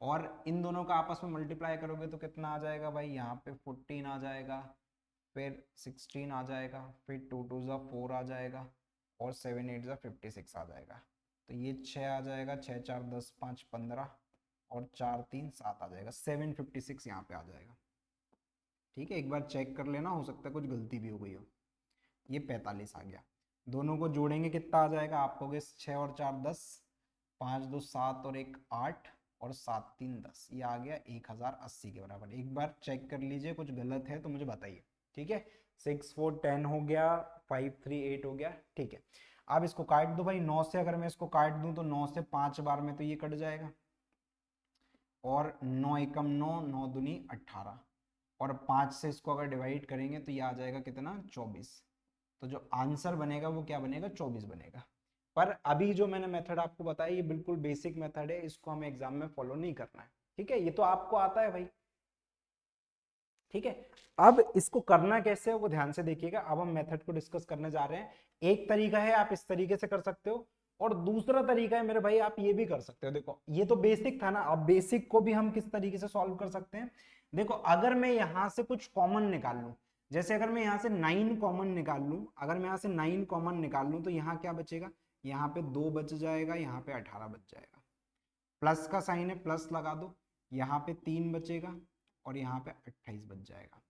और इन दोनों का आपस में मल्टीप्लाई करोगे तो कितना आ जाएगा भाई, यहाँ पे 14 आ जाएगा, फिर 16 आ जाएगा, फिर 2 2 जा 4 आ जाएगा, और 7 8 जा 56 आ जाएगा। तो ये 6 आ जाएगा, 6 4 10 5 15, और 4 3 7 आ जाएगा, 756 यहाँ पे आ जाएगा, ठीक है। एक बार चेक कर लेना, हो सकता है कुछ गलती भी हो गई हो। ये 45 आ गया। दोनों को जोड़ेंगे कितना आ जाएगा, आप कहोगे 6 और 4 10, 5 2 7 और 1 8, और 7 3 10, ये आ गया 1080 के बराबर। एक बार चेक कर लीजिए, कुछ गलत है तो मुझे बताइए, ठीक है। 6 4 10 हो गया, 5 3 8 हो गया, ठीक है। अब इसको काट दो भाई, 9 से अगर मैं इसको काट दूं तो 9 से 5 बार में तो ये कट जाएगा, और 9 एकम 9, 9 दूनी 18, और 5 से इसको अगर डिवाइड करेंगे तो ये आ जाएगा कितना, 24। तो जो आंसर बनेगा वो क्या बनेगा, 24 बनेगा। पर अभी जो मैंने मेथड आपको बताया ये बिल्कुल बेसिक मेथड है, इसको हमें एग्जाम में फॉलो नहीं करना है, ठीक है। ये तो आपको आता है भाई, ठीक है। अब इसको करना कैसे है वो ध्यान से देखिएगा। अब हम मेथड को डिस्कस करने जा रहे हैं। एक तरीका है आप इस तरीके से कर सकते हो, और दूसरा तरीका है मेरे भाई आप ये भी कर सकते हो। देखो ये तो बेसिक था ना, अब बेसिक को भी हम किस तरीके से सॉल्व कर सकते हैं। देखो अगर मैं यहां से कुछ कॉमन निकाल लूं, जैसे अगर मैं यहाँ से 9 कॉमन निकाल लूं, अगर मैं यहाँ से 9 कॉमन निकाल लूं तो यहाँ क्या बचेगा, यहाँ पे 2 बच जाएगा, यहाँ पे 18 बच जाएगा। प्लस का साइन है, प्लस लगा दो, यहाँ पे 3 बचेगा, और यहाँ पे 28 बच जाएगा।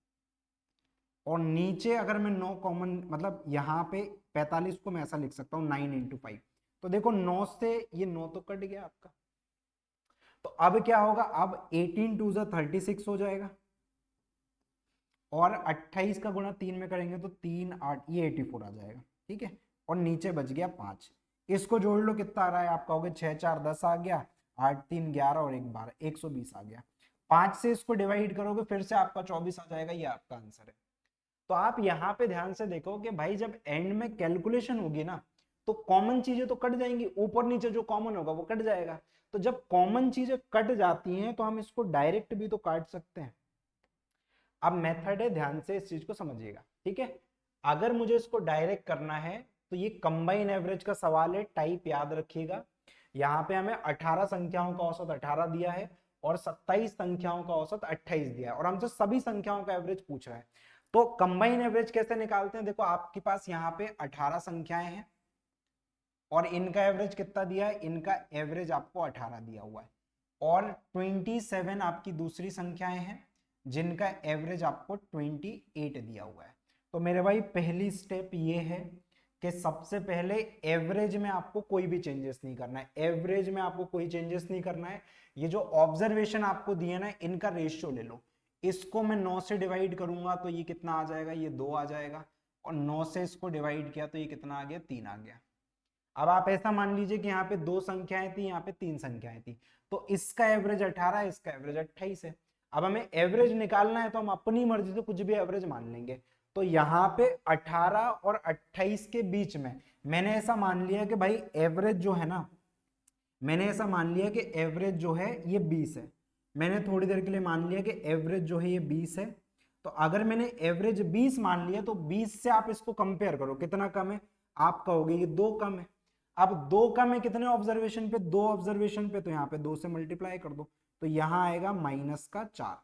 और नीचे अगर मैं 9 कॉमन, मतलब यहाँ पे 45 को मैं ऐसा लिख सकता हूँ 9 इंटू 5, तो देखो 9 से ये 9 तो कट गया आपका। तो अब क्या होगा, अब 18 2 जा 36 हो जाएगा, और 28 का गुणा 3 में करेंगे तो 3 8, ये 84 आ जाएगा, ठीक है। और नीचे बच गया 5, इसको जोड़ लो कितना आ रहा है, आप कहोगे 6 4 10 आ गया, 8 3 11 और 1 12, 120 आ गया। 5 से इसको डिवाइड करोगे फिर से आपका 24 आ जाएगा, ये आपका आंसर है। तो आप यहाँ पे ध्यान से देखो कि भाई जब एंड में कैलकुलेशन होगी ना, तो कॉमन चीजें तो कट जाएंगी, ऊपर नीचे जो कॉमन होगा वो कट जाएगा। तो जब कॉमन चीजें कट जाती हैं तो हम इसको डायरेक्ट भी तो काट सकते हैं। अब मेथड है, ध्यान से इस चीज को समझिएगा, ठीक है। अगर मुझे इसको डायरेक्ट करना है तो ये कंबाइन एवरेज का सवाल है, टाइप याद रखिएगा। यहाँ पे हमें 18 संख्याओं का औसत 18 दिया है, और 27 संख्याओं का औसत 28 दिया है, और हमसे सभी संख्याओं का एवरेज पूछ रहा है। तो कंबाइन एवरेज कैसे निकालते हैं, देखो आपके पास यहाँ पे 18 संख्याएं हैं, और इनका एवरेज कितना दिया है, इनका एवरेज आपको 18 दिया हुआ है, और 27 आपकी दूसरी संख्याएं हैं जिनका एवरेज आपको 28 दिया हुआ है। तो मेरे भाई पहली स्टेप ये है कि सबसे पहले एवरेज में आपको कोई भी चेंजेस नहीं करना है, एवरेज में आपको कोई चेंजेस नहीं करना है। ये जो ऑब्जर्वेशन आपको दिए ना, इनका रेशियो ले लो, इसको मैं 9 से डिवाइड करूंगा तो ये कितना आ जाएगा, ये 2 आ जाएगा, और 9 से इसको डिवाइड किया तो ये कितना आ गया, 3 आ गया। अब आप ऐसा मान लीजिए कि यहाँ पे 2 संख्याएं थी, यहाँ पे 3 संख्याएं थी, तो इसका एवरेज 18 है, इसका एवरेज 28 है। अब हमें एवरेज निकालना है तो हम अपनी मर्जी से कुछ भी एवरेज मान लेंगे। तो यहाँ पे 18 और 28 के बीच में मैंने ऐसा मान लिया कि भाई एवरेज जो है ना, मैंने ऐसा मान लिया कि एवरेज जो है ये 20 है। मैंने थोड़ी देर के लिए मान लिया कि एवरेज जो है ये 20 है। तो अगर मैंने एवरेज 20 मान लिया तो 20 से आप इसको कंपेयर करो, कितना कम है, आप कहोगे ये 2 कम है। अब 2 कम है कितने ऑब्जर्वेशन पे, 2 ऑब्जर्वेशन पे, तो यहाँ पे 2 से मल्टीप्लाई कर दो, तो यहाँ आएगा माइनस का 4।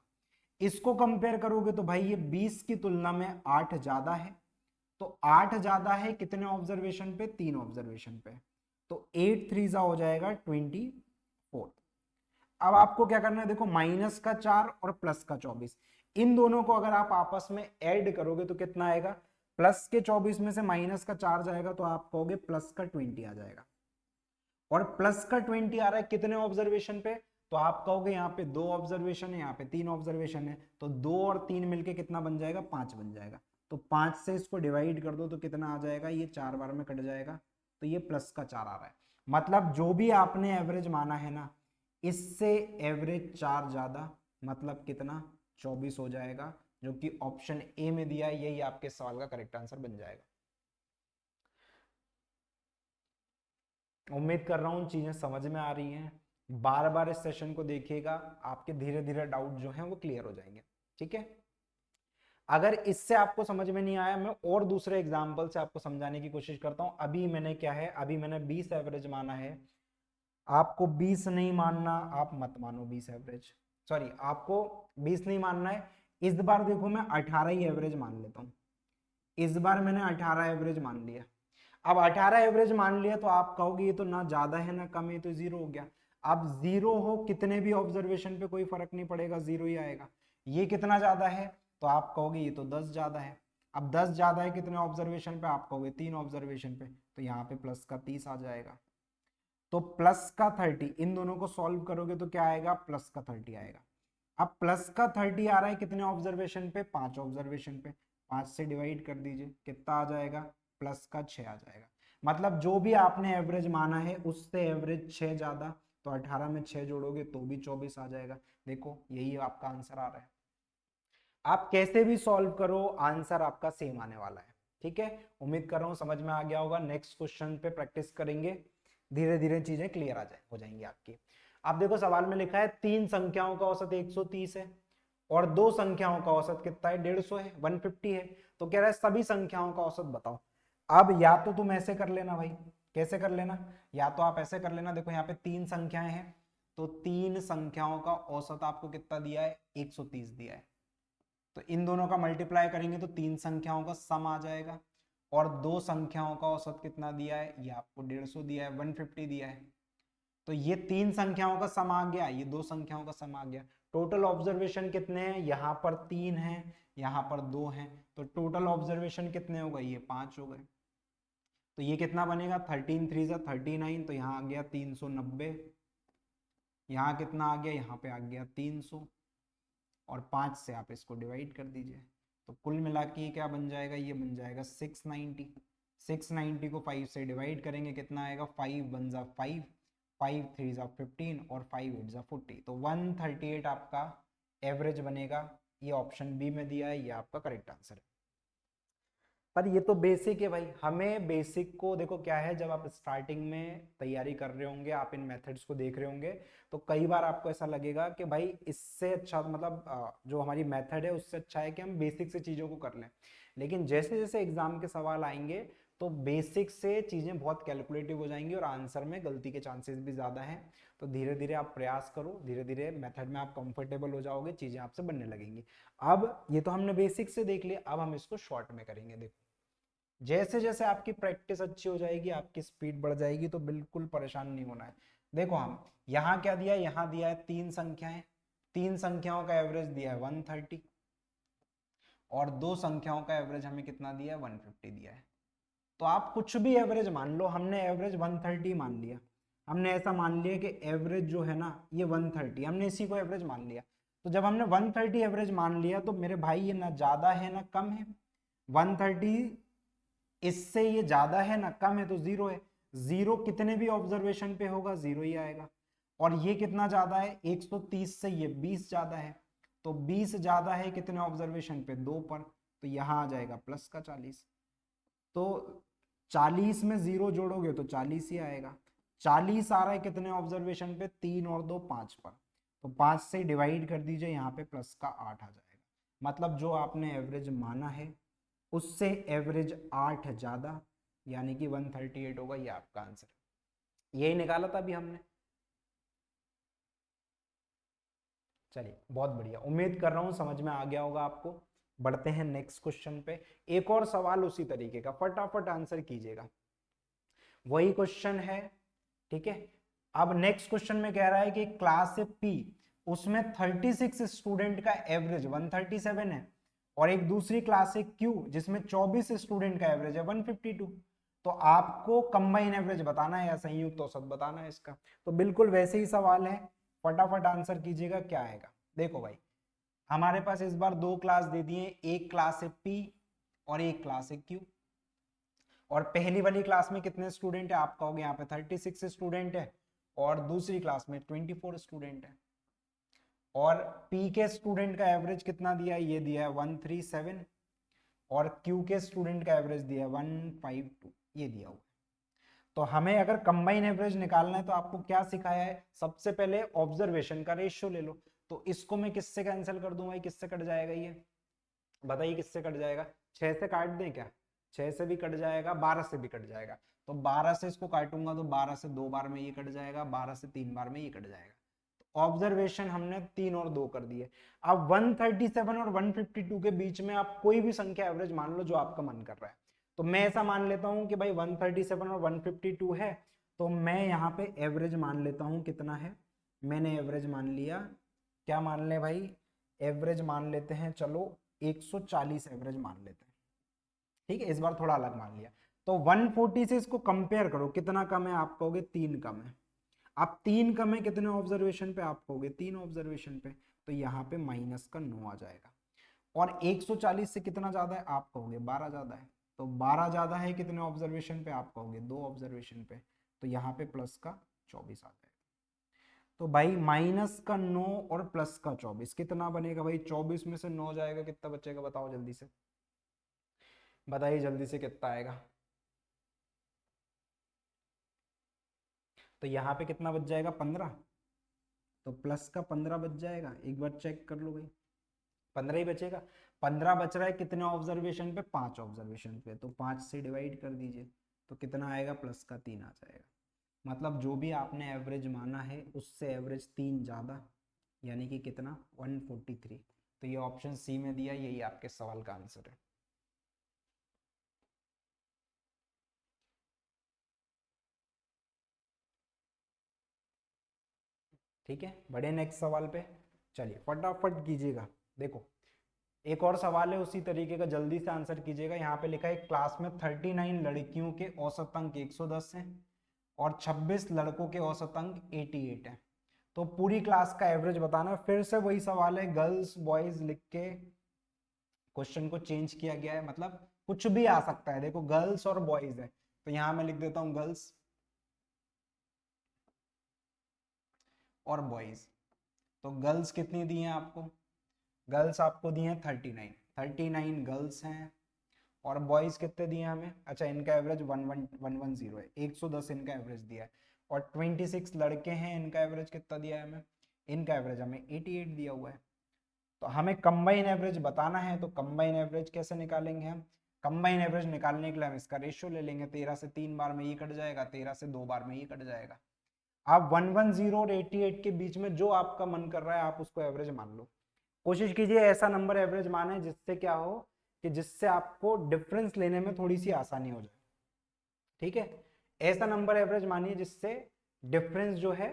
इसको कंपेयर करोगे तो भाई ये 20 की तुलना में 8 ज्यादा है, तो 8 ज्यादा है कितने ऑब्जर्वेशन पे, 3 ऑब्जर्वेशन पे, तो 8 3 जा हो जाएगा 24। अब आपको क्या करना है, देखो माइनस का 4 और प्लस का 24, इन दोनों को अगर आप आपस में ऐड करोगे तो कितना आएगा, प्लस के 24 में से माइनस का 4 जाएगा तो आप कहोगे प्लस का 20 आ जाएगा। और प्लस का 20 आ रहा है कितने ऑब्जर्वेशन पे, तो आप कहोगे यहाँ पे 2 ऑब्जर्वेशन है, यहाँ पे 3 ऑब्जर्वेशन है, तो 2 और 3 मिलके कितना बन जाएगा, 5 बन जाएगा। तो 5 से इसको डिवाइड कर दो तो कितना आ जाएगा, ये 4 बार में कट जाएगा, तो ये प्लस का 4 आ रहा है। मतलब जो भी आपने एवरेज माना है ना, इससे एवरेज 4 ज्यादा, मतलब कितना, 24 हो जाएगा, जो कि ऑप्शन ए में दिया है, यही आपके सवाल का करेक्ट आंसर बन जाएगा। उम्मीद कर रहा हूँ चीजें समझ में आ रही हैं। बार बार इस सेशन को देखिएगा, आपके धीरे धीरे डाउट जो हैं वो क्लियर हो जाएंगे, ठीक है। अगर इससे आपको समझ में नहीं आया, मैं और दूसरे एग्जाम्पल से आपको समझाने की कोशिश करता हूं। अभी मैंने क्या है, अभी मैंने 20 एवरेज माना है, आपको 20 नहीं मानना, आप मत मानो 20 एवरेज, सॉरी आपको 20 नहीं मानना है। इस बार देखो मैं 18 ही एवरेज मान लेता हूं, इस बार मैंने 18 एवरेज मान लिया। अब 18 एवरेज मान लिया तो आप कहोगे ये तो ना ज्यादा है ना कम है, तो जीरो हो गया। अब जीरो हो कितने भी ऑब्जर्वेशन पे कोई फर्क नहीं पड़ेगा, जीरो ही आएगा। ये कितना ज्यादा है, तो आप कहोगे ये तो 10 ज्यादा है। अब 10 ज्यादा है कितने ऑब्जर्वेशन पे, आप कहोगे 3 ऑब्जर्वेशन पे, तो यहाँ पे प्लस का 30 आ जाएगा। तो प्लस का 30, इन दोनों को सॉल्व करोगे तो क्या आएगा, प्लस का 30 आएगा। अब प्लस का 30 आ रहा है कितने ऑब्जर्वेशन पे, 5 ऑब्जर्वेशन पे, 5 से डिवाइड कर दीजिए, कितना आ जाएगा, प्लस का 6 आ जाएगा। मतलब जो भी आपने एवरेज माना है उससे एवरेज 6 ज्यादा, तो 18 में 6 जोड़ोगे तो भी 24 आ जाएगा। देखो यही आपका आंसर आ रहा है। आप कैसे भी सॉल्व करो आंसर आपका सेम आने वाला है। ठीक है, उम्मीद कर रहा हूं समझ में आ गया होगा। नेक्स्ट क्वेश्चन पे प्रैक्टिस करेंगे, धीरे धीरे चीजें क्लियर हो जाएंगी आपकी। आप देखो सवाल में लिखा है 3 संख्याओं का औसत 130 है और 2 संख्याओं का औसत कितना है, 150 है, 150 है। तो कह रहा है सभी संख्याओं का औसत बताओ। अब या तो तुम ऐसे कर लेना भाई, कैसे कर लेना, या तो आप ऐसे कर लेना, देखो यहाँ पे 3 संख्याएं हैं, तो 3 संख्याओं का औसत आपको कितना दिया है, 130 दिया है। तो इन दोनों का मल्टीप्लाई करेंगे तो 3 संख्याओं का सम आ जाएगा। और 2 संख्याओं का औसत कितना दिया है, ये आपको 150 दिया है, 150 दिया है। तो ये 3 संख्याओं का सम आ गया, ये 2 संख्याओं का सम आ गया। टोटल ऑब्जर्वेशन कितने हैं, यहाँ पर 3 हैं, यहाँ पर 2 हैं, तो टोटल ऑब्जर्वेशन कितने हो गए, ये 5 हो गए। तो ये कितना बनेगा, 13 3 जा 39, तो यहाँ आ गया 390, यहाँ कितना आ गया, यहाँ पे आ गया 300, और 5 से आप इसको डिवाइड कर दीजिए, तो कुल मिला के क्या बन जाएगा, ये बन जाएगा 690। 690 को 5 से डिवाइड करेंगे कितना आएगा, 5 1 जा 5, 5 3 जा 15 और 5 8 जा 40, तो 138 आपका एवरेज बनेगा। ये ऑप्शन बी में दिया है, ये आपका करेक्ट आंसर है। पर ये तो बेसिक है भाई, हमें बेसिक को देखो क्या है, जब आप स्टार्टिंग में तैयारी कर रहे होंगे, आप इन मेथड्स को देख रहे होंगे, तो कई बार आपको ऐसा लगेगा कि भाई इससे अच्छा मतलब जो हमारी मेथड है उससे अच्छा है कि हम बेसिक से चीज़ों को कर लें। लेकिन जैसे जैसे एग्जाम के सवाल आएंगे तो बेसिक से चीज़ें बहुत कैलकुलेटिव हो जाएंगी और आंसर में गलती के चांसेस भी ज़्यादा हैं। तो धीरे धीरे आप प्रयास करो, धीरे धीरे मेथड में आप कंफर्टेबल हो जाओगे, चीज़ें आपसे बनने लगेंगी। अब ये तो हमने बेसिक से देख लिया, अब हम इसको शॉर्ट में करेंगे। देखो जैसे जैसे आपकी प्रैक्टिस अच्छी हो जाएगी, आपकी स्पीड बढ़ जाएगी, तो बिल्कुल परेशान नहीं होना है। देखो हम यहाँ क्या दिया है, यहाँ दिया है 3 संख्याएं, 3 संख्याओं का एवरेज दिया है 130 और 2 संख्याओं का एवरेज हमें कितना दिया है, 150 दिया है। तो आप कुछ भी एवरेज मान लो, हमने एवरेज 130 मान लिया, हमने ऐसा मान लिया कि एवरेज जो है ना ये 130, हमने इसी को एवरेज मान लिया। तो जब हमने 130 एवरेज मान लिया तो मेरे भाई ये ना ज्यादा है ना कम है, 130 इससे ये ज्यादा है ना कम है, तो जीरो है। जीरो कितने भी ऑब्जर्वेशन पे होगा जीरो ही आएगा। और ये कितना ज्यादा है, 130 से ये 20 ज्यादा है, तो 20 ज्यादा है कितने ऑब्जर्वेशन पे, 2 पर, तो यहाँ आ जाएगा प्लस का 40। तो 40 में जीरो जोड़ोगे तो 40 ही आएगा। 40 आ रहा है कितने ऑब्जर्वेशन पे, 3 और 2 5 पर, तो 5 से डिवाइड कर दीजिए, यहाँ पे प्लस का 8 आ जाएगा। मतलब जो आपने एवरेज माना है उससे एवरेज 8 ज्यादा, यानी कि 138 होगा, ये आपका आंसर। यही निकाला था अभी हमने। चलिए बहुत बढ़िया, उम्मीद कर रहा हूं समझ में आ गया होगा आपको। बढ़ते हैं नेक्स्ट क्वेश्चन पे। एक और सवाल उसी तरीके का, फटाफट आंसर कीजिएगा, वही क्वेश्चन है। ठीक है, अब नेक्स्ट क्वेश्चन में कह रहा है कि क्लास पी उसमें 36 स्टूडेंट का एवरेज 137 है और एक दूसरी क्लास है क्यू जिसमें 24 स्टूडेंट का एवरेज है 152। तो आपको कंबाइन एवरेज बताना है या संयुक्त औसत बताना है इसका। तो बिल्कुल वैसे ही सवाल है, फटाफट आंसर कीजिएगा क्या आएगा। देखो भाई हमारे पास इस बार 2 क्लास दे दिए, एक क्लास है पी और एक क्लास है क्यू। और पहली वाली क्लास में कितने स्टूडेंट है, आप कहोगे यहाँ पे 36 स्टूडेंट है और दूसरी क्लास में 24 स्टूडेंट है। और पी के स्टूडेंट का एवरेज कितना दिया है, ये दिया है 137 और क्यू के स्टूडेंट का एवरेज दिया है 152, ये दिया हुआ है। तो हमें अगर कंबाइन एवरेज निकालना है तो आपको क्या सिखाया है, सबसे पहले ऑब्जर्वेशन का रेशियो ले लो। तो इसको मैं किससे कैंसिल कर दूं भाई, किससे कट जाएगा ये, बताइए किससे कट जाएगा? 6 से काट दें क्या? 6 से भी कट जाएगा, 12 से भी कट जाएगा। तो 12 से इसको काटूंगा तो 12 से 2 बार में ये कट जाएगा, 12 से 3 बार में ये कट जाएगा। तो ऑब्जर्वेशन हमने 3 और 2 कर दिए। अब 137 और 152 के बीच में आप कोई भी संख्या एवरेज मान लो जो आपका मन कर रहा है। तो मैं ऐसा मान लेता हूं कि भाई 137 और 152 है, तो मैं यहाँ पे एवरेज मान लेता हूं कितना है। मैंने एवरेज मान लिया, क्या मान ले भाई? एवरेज मान लेते हैं, चलो 140 एवरेज मान लेते हैं। ठीक है, इस बार थोड़ा अलग मान लिया। तो 140 से इसको कंपेयर करो, कितना कम है? आप कहोगे 3 कम है। आप 3 कम है कितने ऑब्जर्वेशन पे? आप कहोगे 3 ऑब्जर्वेशन पे। तो यहाँ पे माइनस का 9 आ जाएगा। और 140 से कितना ज्यादा है? आप कहोगे 12 ज्यादा है। तो 12 ज्यादा है कितने ऑब्जर्वेशन पे? आप कहोगे 2 ऑब्जर्वेशन पे। तो यहाँ पे प्लस का 24 आ जाएगा। तो भाई माइनस का 9 और प्लस का 24 कितना बनेगा भाई? 24 में से 9 जाएगा, कितना बचेगा बताओ जल्दी से, बताइए जल्दी से कितना आएगा? तो यहाँ पे कितना बच जाएगा? 15। तो प्लस का 15 बच जाएगा, एक बार चेक कर लो भाई, 15 ही बचेगा। 15 बच रहा है कितने ऑब्जर्वेशन पे? 5 ऑब्जर्वेशन पे। तो 5 से डिवाइड कर दीजिए, तो कितना आएगा? प्लस का 3 आ जाएगा। मतलब जो भी आपने एवरेज माना है उससे एवरेज 3 ज्यादा, यानी कि कितना? 143। तो ये ऑप्शन सी में दिया, यही आपके सवाल का आंसर है। ठीक है, बढ़े नेक्स्ट सवाल पे। चलिए फटाफट कीजिएगा। देखो एक और सवाल है उसी तरीके का, जल्दी से आंसर कीजिएगा। यहाँ पे लिखा है क्लास में 39 लड़कियों के औसत अंक 110 हैं और 26 लड़कों के औसत अंक 88 हैं। तो पूरी क्लास का एवरेज बताना। फिर से वही सवाल है, गर्ल्स बॉयज लिख के क्वेश्चन को चेंज किया गया है, मतलब कुछ भी आ सकता है। देखो गर्ल्स और बॉयज है, तो यहाँ मैं लिख देता हूँ गर्ल्स और बॉयज। तो गर्ल्स कितनी दी हैं आपको? गर्ल्स आपको दी हैं 39, 39 गर्ल्स हैं। और बॉयज कितने दिए हैं हमें? अच्छा इनका एवरेज 110 है, 110 इनका एवरेज दिया है। और 26 लड़के हैं, इनका एवरेज कितना दिया है हमें? इनका एवरेज हमें 88 दिया हुआ है। तो हमें कंबाइन एवरेज बताना है, तो कंबाइन एवरेज कैसे निकालेंगे हम? कंबाइन एवरेज निकालने के लिए हम इसका रेशियो ले लेंगे, 13 से 3 बार में ये कट जाएगा, 13 से 2 बार में ये कट जाएगा। आप 110 और 88 के बीच में जो आपका मन कर रहा है आप उसको एवरेज मान लो। कोशिश कीजिए ऐसा नंबर एवरेज माने जिससे क्या हो, कि जिससे आपको डिफरेंस लेने में थोड़ी सी आसानी हो जाए। ठीक है, ऐसा नंबर एवरेज मानिए जिससे डिफरेंस जो है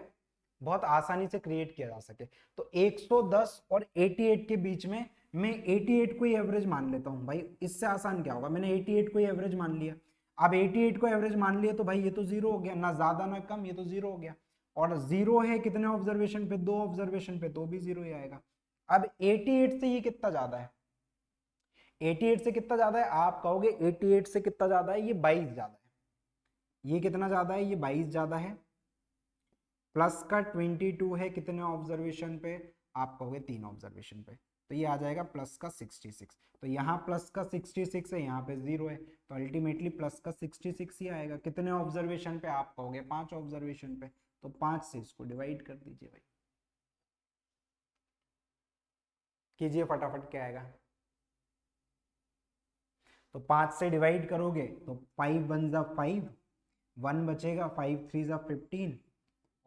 बहुत आसानी से क्रिएट किया जा सके। तो 110 और 88 के बीच में मैं 88 को ही एवरेज मान लेता हूं भाई, इससे आसान क्या होगा? मैंने 88 को ही एवरेज मान लिया। अब 88 को एवरेज मान लिया तो भाई ये तो जीरो हो गया, ना ज्यादा ना कम, ये तो जीरो हो गया। और जीरो है कितने ऑब्जर्वेशन पे? 2 ऑब्जर्वेशन पे, तो भी जीरो ही आएगा। अब 88 से ये कितना ज्यादा है? 88 से कितना ज्यादा है? आप कहोगे 88 से कितना ज्यादा है? ये 22 ज्यादा है। ये कितना ज्यादा है? ये 22 ज्यादा है। प्लस का 22 है कितने ऑब्जर्वेशन पे? आप कहोगे 3 ऑब्जर्वेशन पे। तो ये आ जाएगा प्लस का 66। तो यहाँ प्लस का 66 है, यहाँ पे 0 है, तो अल्टीमेटली प्लस का 66 ही आएगा। कितने ऑब्जर्वेशन पे? आप कहोगे 5 ऑब्जर्वेशन पे। तो 5 से इसको डिवाइड कर दीजिए भाई, कीजिए फटाफट, क्या आएगा? तो 5 से डिवाइड करोगे तो 5 1 जा 5, 1 बचेगा, 5 3 जा 15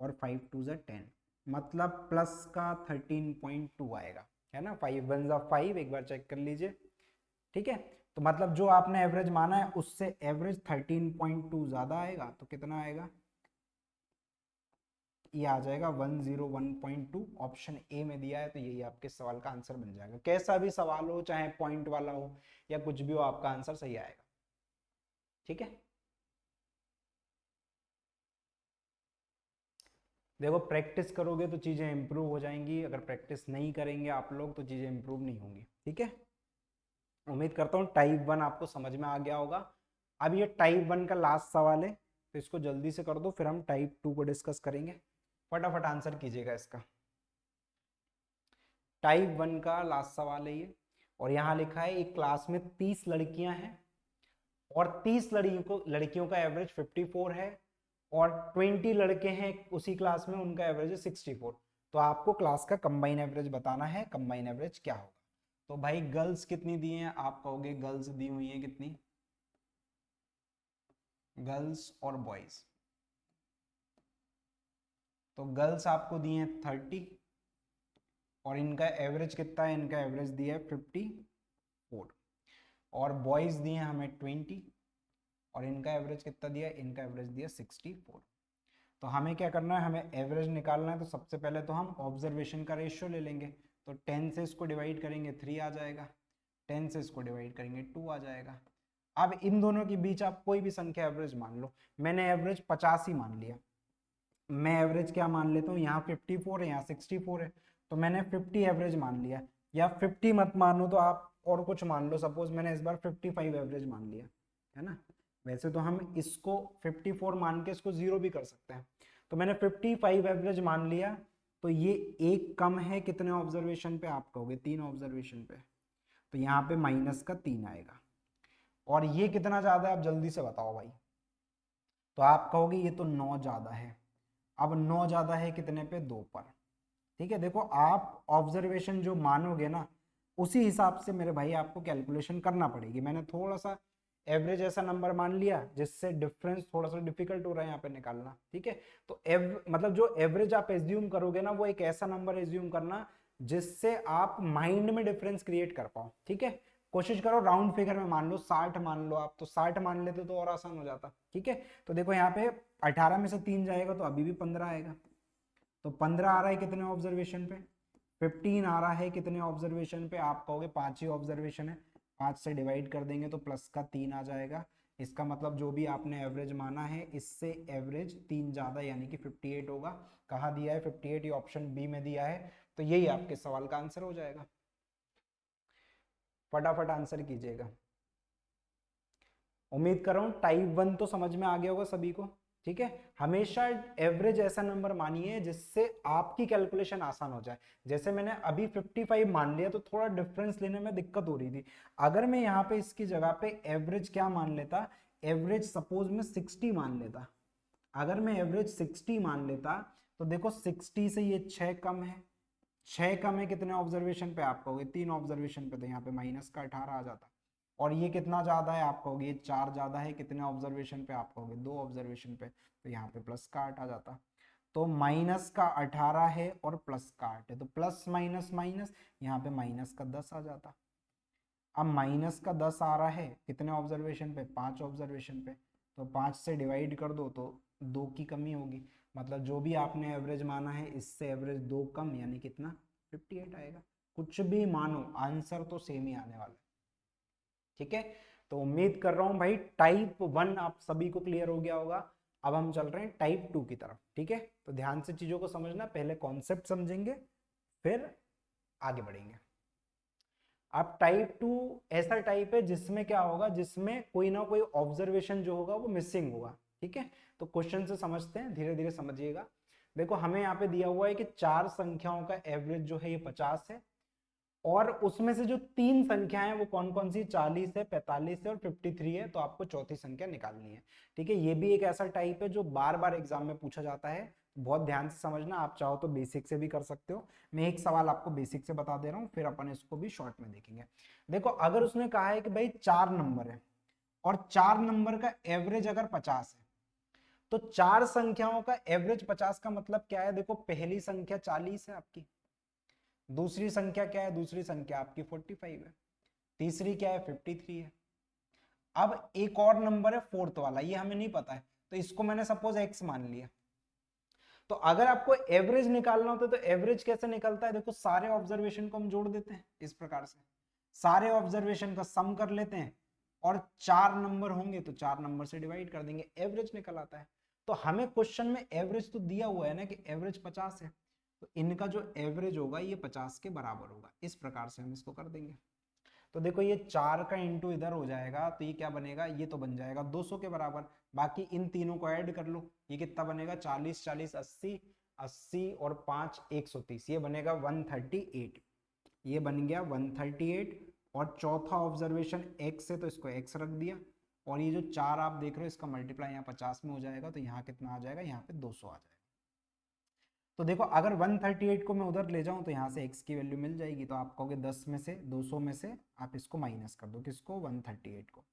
और 5 2 जा 10, मतलब प्लस का 13.2 आएगा, है ना? 5 1 जा 5, एक बार चेक कर लीजिए। ठीक है, तो मतलब जो आपने एवरेज माना है उससे एवरेज 13.2 ज्यादा आएगा। तो कितना आएगा? ये आ जाएगा 101.2। ऑप्शन ए में दिया है, तो यही आपके सवाल का आंसर बन जाएगा। कैसा भी सवाल हो, चाहे पॉइंट वाला हो या कुछ भी हो, आपका आंसर सही आएगा। ठीक है, देखो प्रैक्टिस करोगे तो चीजें इंप्रूव हो जाएंगी, अगर प्रैक्टिस नहीं करेंगे आप लोग तो चीजें इंप्रूव नहीं होंगी। ठीक है, उम्मीद करता हूँ टाइप 1 आपको समझ में आ गया होगा। अब ये टाइप 1 का लास्ट सवाल है, तो इसको जल्दी से कर दो, फिर हम टाइप 2 को डिस्कस करेंगे। फटाफट आंसर कीजिएगा इसका। टाइप 1 का लास्ट सवाल है ये, और यहाँ लिखा है एक क्लास में 30 लड़कियां हैं और 30 लड़कियों का एवरेज 54 है, और 20 लड़के हैं उसी क्लास में, उनका एवरेज है 64। तो आपको क्लास का कंबाइन एवरेज बताना है। कंबाइन एवरेज क्या होगा? तो भाई गर्ल्स कितनी दी हैं, आप कहोगे गर्ल्स दी हुई हैं कितनी, गर्ल्स और बॉयज, तो गर्ल्स आपको दी हैं 30 और इनका एवरेज कितना है, इनका एवरेज दिया है 54 और बॉयज दिए हैं हमें 20 और इनका एवरेज कितना दिया है, इनका एवरेज दिया 64। तो हमें क्या करना है, हमें एवरेज निकालना है। तो सबसे पहले तो हम ऑब्जर्वेशन का रेशियो ले लेंगे, तो 10 से इसको डिवाइड करेंगे 3 आ जाएगा, 10 से इसको डिवाइड करेंगे 2 आ जाएगा। अब इन दोनों के बीच आप कोई भी संख्या एवरेज मान लो, मैंने एवरेज 50 ही मान लिया। मैं एवरेज क्या मान लेता हूँ, यहाँ 54 है, यहाँ 64 है, तो मैंने 50 एवरेज मान लिया, या 50 मत मानो तो आप और कुछ मान लो, सपोज मैंने इस बार 55 एवरेज मान लिया, है ना। वैसे तो हम इसको 54 मान के इसको 0 भी कर सकते हैं, तो मैंने 55 एवरेज मान लिया। तो ये एक कम है कितने ऑब्जर्वेशन पे, आप कहोगे 3 ऑब्जर्वेशन पे, तो यहाँ पे माइनस का 3 आएगा। और ये कितना ज्यादा है, आप जल्दी से बताओ भाई। तो आप कहोगे ये तो 9 ज्यादा है। अब 9 ज्यादा है कितने पे, 2 पर। ठीक है, देखो आप ऑब्जर्वेशन जो मानोगे ना, उसी हिसाब से मेरे भाई आपको कैलकुलेशन करना पड़ेगी। मैंने थोड़ा सा एवरेज ऐसा नंबर मान लिया जिससे डिफरेंस थोड़ा सा डिफिकल्ट हो रहा है यहाँ पे निकालना। ठीक है, तो मतलब जो एवरेज आप एज्यूम करोगे ना, वो एक ऐसा नंबर एज्यूम करना जिससे आप माइंड में डिफरेंस क्रिएट कर पाओ। ठीक है, कोशिश करो राउंड फिगर में मान लो, 60 मान लो आप, तो 60 मान लेते तो और आसान हो जाता। ठीक है, तो देखो यहाँ पे 18 में से 3 जाएगा तो अभी भी 15 आएगा, तो 15 आ रहा है कितने ऑब्जर्वेशन पे, 15 आ रहा है कितने ऑब्जर्वेशन पे, आप कहोगे 5 ही ऑब्जर्वेशन है, 5 से डिवाइड कर देंगे तो प्लस का 3 आ जाएगा। इसका मतलब जो भी आपने एवरेज माना है इससे एवरेज 3 ज्यादा यानी कि 58 होगा। कहाँ दिया है 58, ये ऑप्शन बी में दिया है, तो यही आपके सवाल का आंसर हो जाएगा। फटाफट आंसर कीजिएगा। उम्मीद कर रहा हूँ टाइप 1 तो समझ में आ गया होगा सभी को। ठीक है, हमेशा एवरेज ऐसा नंबर मानिए जिससे आपकी कैलकुलेशन आसान हो जाए। जैसे मैंने अभी 55 मान लिया तो थोड़ा डिफरेंस लेने में दिक्कत हो रही थी। अगर मैं यहाँ पे इसकी जगह पे एवरेज क्या मान लेता, एवरेज सपोज में 60 मान लेता, अगर मैं एवरेज 60 मान लेता तो देखो 60 से ये 6 कम है, 6 कम है कितने ऑब्जर्वेशन पे, आप कहोगे 3 ऑब्जर्वेशन पे, तो यहाँ पे माइनस का 18 आ जाता। और ये कितना ज्यादा है, आप कहोगे ये 4 ज्यादा है कितने ऑब्जर्वेशन पे, आप कहोगे 2 ऑब्जर्वेशन पे, तो यहाँ पे प्लस का 8 आ जाता। तो माइनस का 18 है और प्लस का 8 है, तो प्लस माइनस माइनस, यहाँ पे माइनस का 10 आ जाता। अब माइनस का 10 आ रहा है कितने ऑब्जर्वेशन पे, 5 ऑब्जर्वेशन पे, तो 5 से डिवाइड कर दो तो 2 की कमी होगी। मतलब जो भी आपने एवरेज माना है इससे एवरेज 2 कम, यानी कितना 58 आएगा। कुछ भी मानो आंसर तो सेम ही आने वाला है। ठीक है, तो उम्मीद कर रहा हूं भाई टाइप 1 आप सभी को क्लियर हो गया होगा। अब हम चल रहे हैं टाइप 2 की तरफ। ठीक है, तो ध्यान से चीजों को समझना, पहले कॉन्सेप्ट समझेंगे फिर आगे बढ़ेंगे। अब टाइप 2 ऐसा टाइप है जिसमें क्या होगा, जिसमें कोई ना कोई ऑब्जर्वेशन जो होगा वो मिसिंग होगा। ठीक है, तो क्वेश्चन से समझते हैं, धीरे धीरे समझिएगा। देखो हमें यहाँ पे दिया हुआ है कि 4 संख्याओं का एवरेज जो है ये 50 है, और उसमें से जो 3 संख्याएं हैं वो कौन कौन सी, 40 है, 45 है और 53 है, तो आपको चौथी संख्या निकालनी है। ठीक है, ये भी एक ऐसा टाइप है जो बार बार एग्जाम में पूछा जाता है, बहुत ध्यान से समझना। आप चाहो तो बेसिक से भी कर सकते हो, मैं एक सवाल आपको बेसिक से बता दे रहा हूँ, फिर अपन इसको भी शॉर्ट में देखेंगे। देखो अगर उसने कहा है कि भाई 4 नंबर है और 4 नंबर का एवरेज अगर 50 है, तो 4 संख्याओं का एवरेज 50 का मतलब क्या है, देखो पहली संख्या 40 है आपकी, दूसरी संख्या क्या है, दूसरी संख्या आपकी 45 है, तीसरी क्या है 53 है। अब एक और नंबर है फोर्थ वाला, ये हमें नहीं पता है, तो इसको मैंने सपोज x मान लिया। तो अगर आपको एवरेज निकालना होता है तो एवरेज कैसे निकलता है, देखो सारे ऑब्जर्वेशन को हम जोड़ देते हैं इस प्रकार से, सारे ऑब्जर्वेशन का सम कर लेते हैं और 4 नंबर होंगे तो 4 नंबर से डिवाइड कर देंगे, एवरेज निकल आता है। तो हमें क्वेश्चन में एवरेज तो दिया हुआ है ना कि एवरेज 50 है, तो इनका जो एवरेज होगा ये 50 के बराबर होगा, इस प्रकार से हम इसको कर देंगे। तो देखो ये 4 का इंटू इधर हो जाएगा तो ये क्या बनेगा, ये तो बन जाएगा 200 के बराबर। बाकी इन तीनों को ऐड कर लो, ये कितना बनेगा 40 40 80, 80 और 5 130, ये बनेगा 138, ये बन गया 138। और चौथा ऑब्जर्वेशन x है तो इसको x रख दिया, और ये जो 4 आप देख रहे हो इसका मल्टीप्लाई यहाँ 50 में हो जाएगा, तो यहाँ कितना आ जाएगा, यहाँ पे 200 आ जाएगा। तो देखो अगर 138 को मैं उधर ले जाऊं तो यहाँ से x की वैल्यू मिल जाएगी, तो आप कहोगे 10 में से 200 में से आप इसको माइनस कर दो, किसको, 138 को।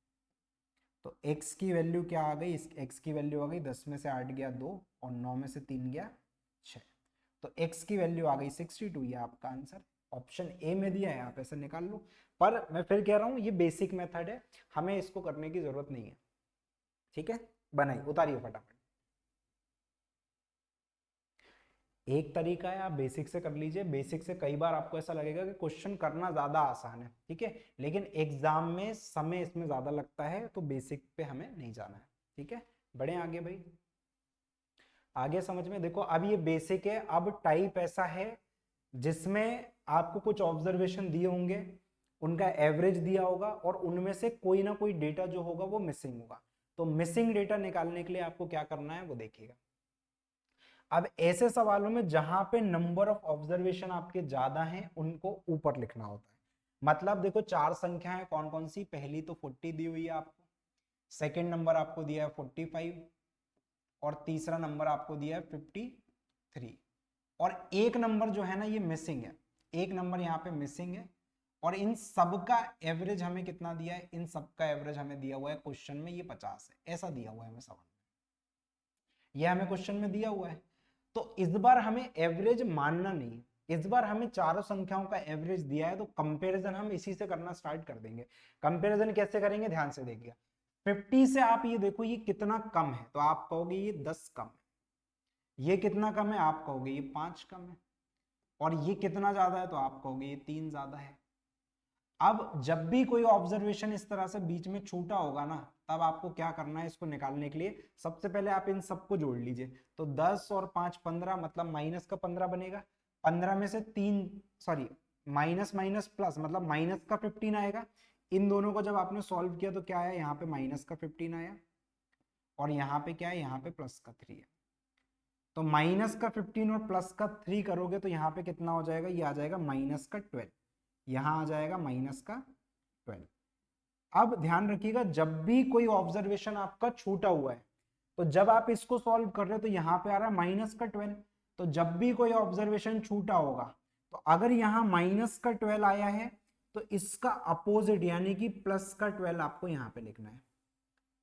तो x की वैल्यू क्या आ गई, इस x की वैल्यू आ गई 10 में से 8 गया 2 और 9 में से 3 गया 6, तो x की वैल्यू आ गई 62। ये आपका आंसर ऑप्शन ए में दिया है, आप ऐसे निकाल लो। पर मैं फिर कह रहा हूं ये बेसिक मेथड है, हमें इसको करने की जरूरत नहीं है, ठीक है। बनाइए, उतारिए फटाफट। एक तरीका है, आप बेसिक से कर लीजिए। बेसिक से कई बार आपको ऐसा लगेगा कि क्वेश्चन करना ज्यादा आसान है, ठीक है, लेकिन एग्जाम में समय इसमें ज्यादा लगता है, तो बेसिक पे हमें नहीं जाना है, ठीक है। बढ़े आगे भाई, आगे समझ में। देखो अब ये बेसिक है, अब टाइप ऐसा है जिसमें आपको कुछ ऑब्जर्वेशन दिए होंगे, उनका एवरेज दिया होगा और उनमें से कोई ना कोई डेटा जो होगा वो मिसिंग होगा। तो मिसिंग डेटा निकालने के लिए आपको क्या करना है वो देखिएगा। अब ऐसे सवालों में जहां पे नंबर ऑफ ऑब्जर्वेशन आपके ज्यादा हैं उनको ऊपर लिखना होता है। मतलब देखो चार संख्याएं कौन कौन सी, पहली तो 40 दी हुई है आपको, सेकंड नंबर आपको दिया है 45 और तीसरा नंबर आपको दिया है 53, और एक नंबर जो है ना ये मिसिंग है, एक नंबर यहाँ पे मिसिंग है। और इन सब का एवरेज हमें कितना दिया है, इन सब का एवरेज हमें दिया हुआ है क्वेश्चन में, ये 50 है, ऐसा दिया हुआ है हमें सवाल में, ये हमें क्वेश्चन में दिया हुआ है। तो इस बार हमें एवरेज मानना नहीं, इस बार हमें चारों संख्याओं का एवरेज दिया है, तो कंपैरिजन हम इसी से करना स्टार्ट कर देंगे। कंपैरिजन कैसे करेंगे, ध्यान से देखिए। 50 से आप ये देखो ये कितना कम है, तो आप कहोगे ये 10 कम है। ये कितना कम है, आप कहोगे ये 5 कम है। और ये कितना ज्यादा है, तो आप कहोगे ये 3 ज्यादा है। अब जब भी कोई ऑब्जर्वेशन इस तरह से बीच में छूटा होगा ना, तब आपको क्या करना है, इसको निकालने के लिए सबसे पहले आप इन सबको जोड़ लीजिए। तो 10 और 5 15, मतलब माइनस का 15 बनेगा। 15 में से 3, सॉरी, माइनस माइनस प्लस, मतलब माइनस का 15 आएगा। इन दोनों को जब आपने सॉल्व किया तो क्या आया, यहाँ पे माइनस का 15 आया और यहाँ पे क्या है, यहाँ पे प्लस का 3 है। तो माइनस का 15 और प्लस का 3 करोगे तो यहाँ पे कितना हो जाएगा, ये आ जाएगा माइनस का 12, यहाँ आ जाएगा माइनस का 12। अब ध्यान रखिएगा, जब भी कोई ऑब्जर्वेशन आपका छूटा हुआ है, तो जब आप इसको सॉल्व कर रहे हो तो यहाँ पे आ रहा है माइनस का 12। तो जब भी कोई ऑब्जर्वेशन छूटा होगा, तो अगर यहाँ माइनस का 12 आया है तो इसका अपोजिट यानी कि प्लस का 12 आपको यहाँ पे लिखना है।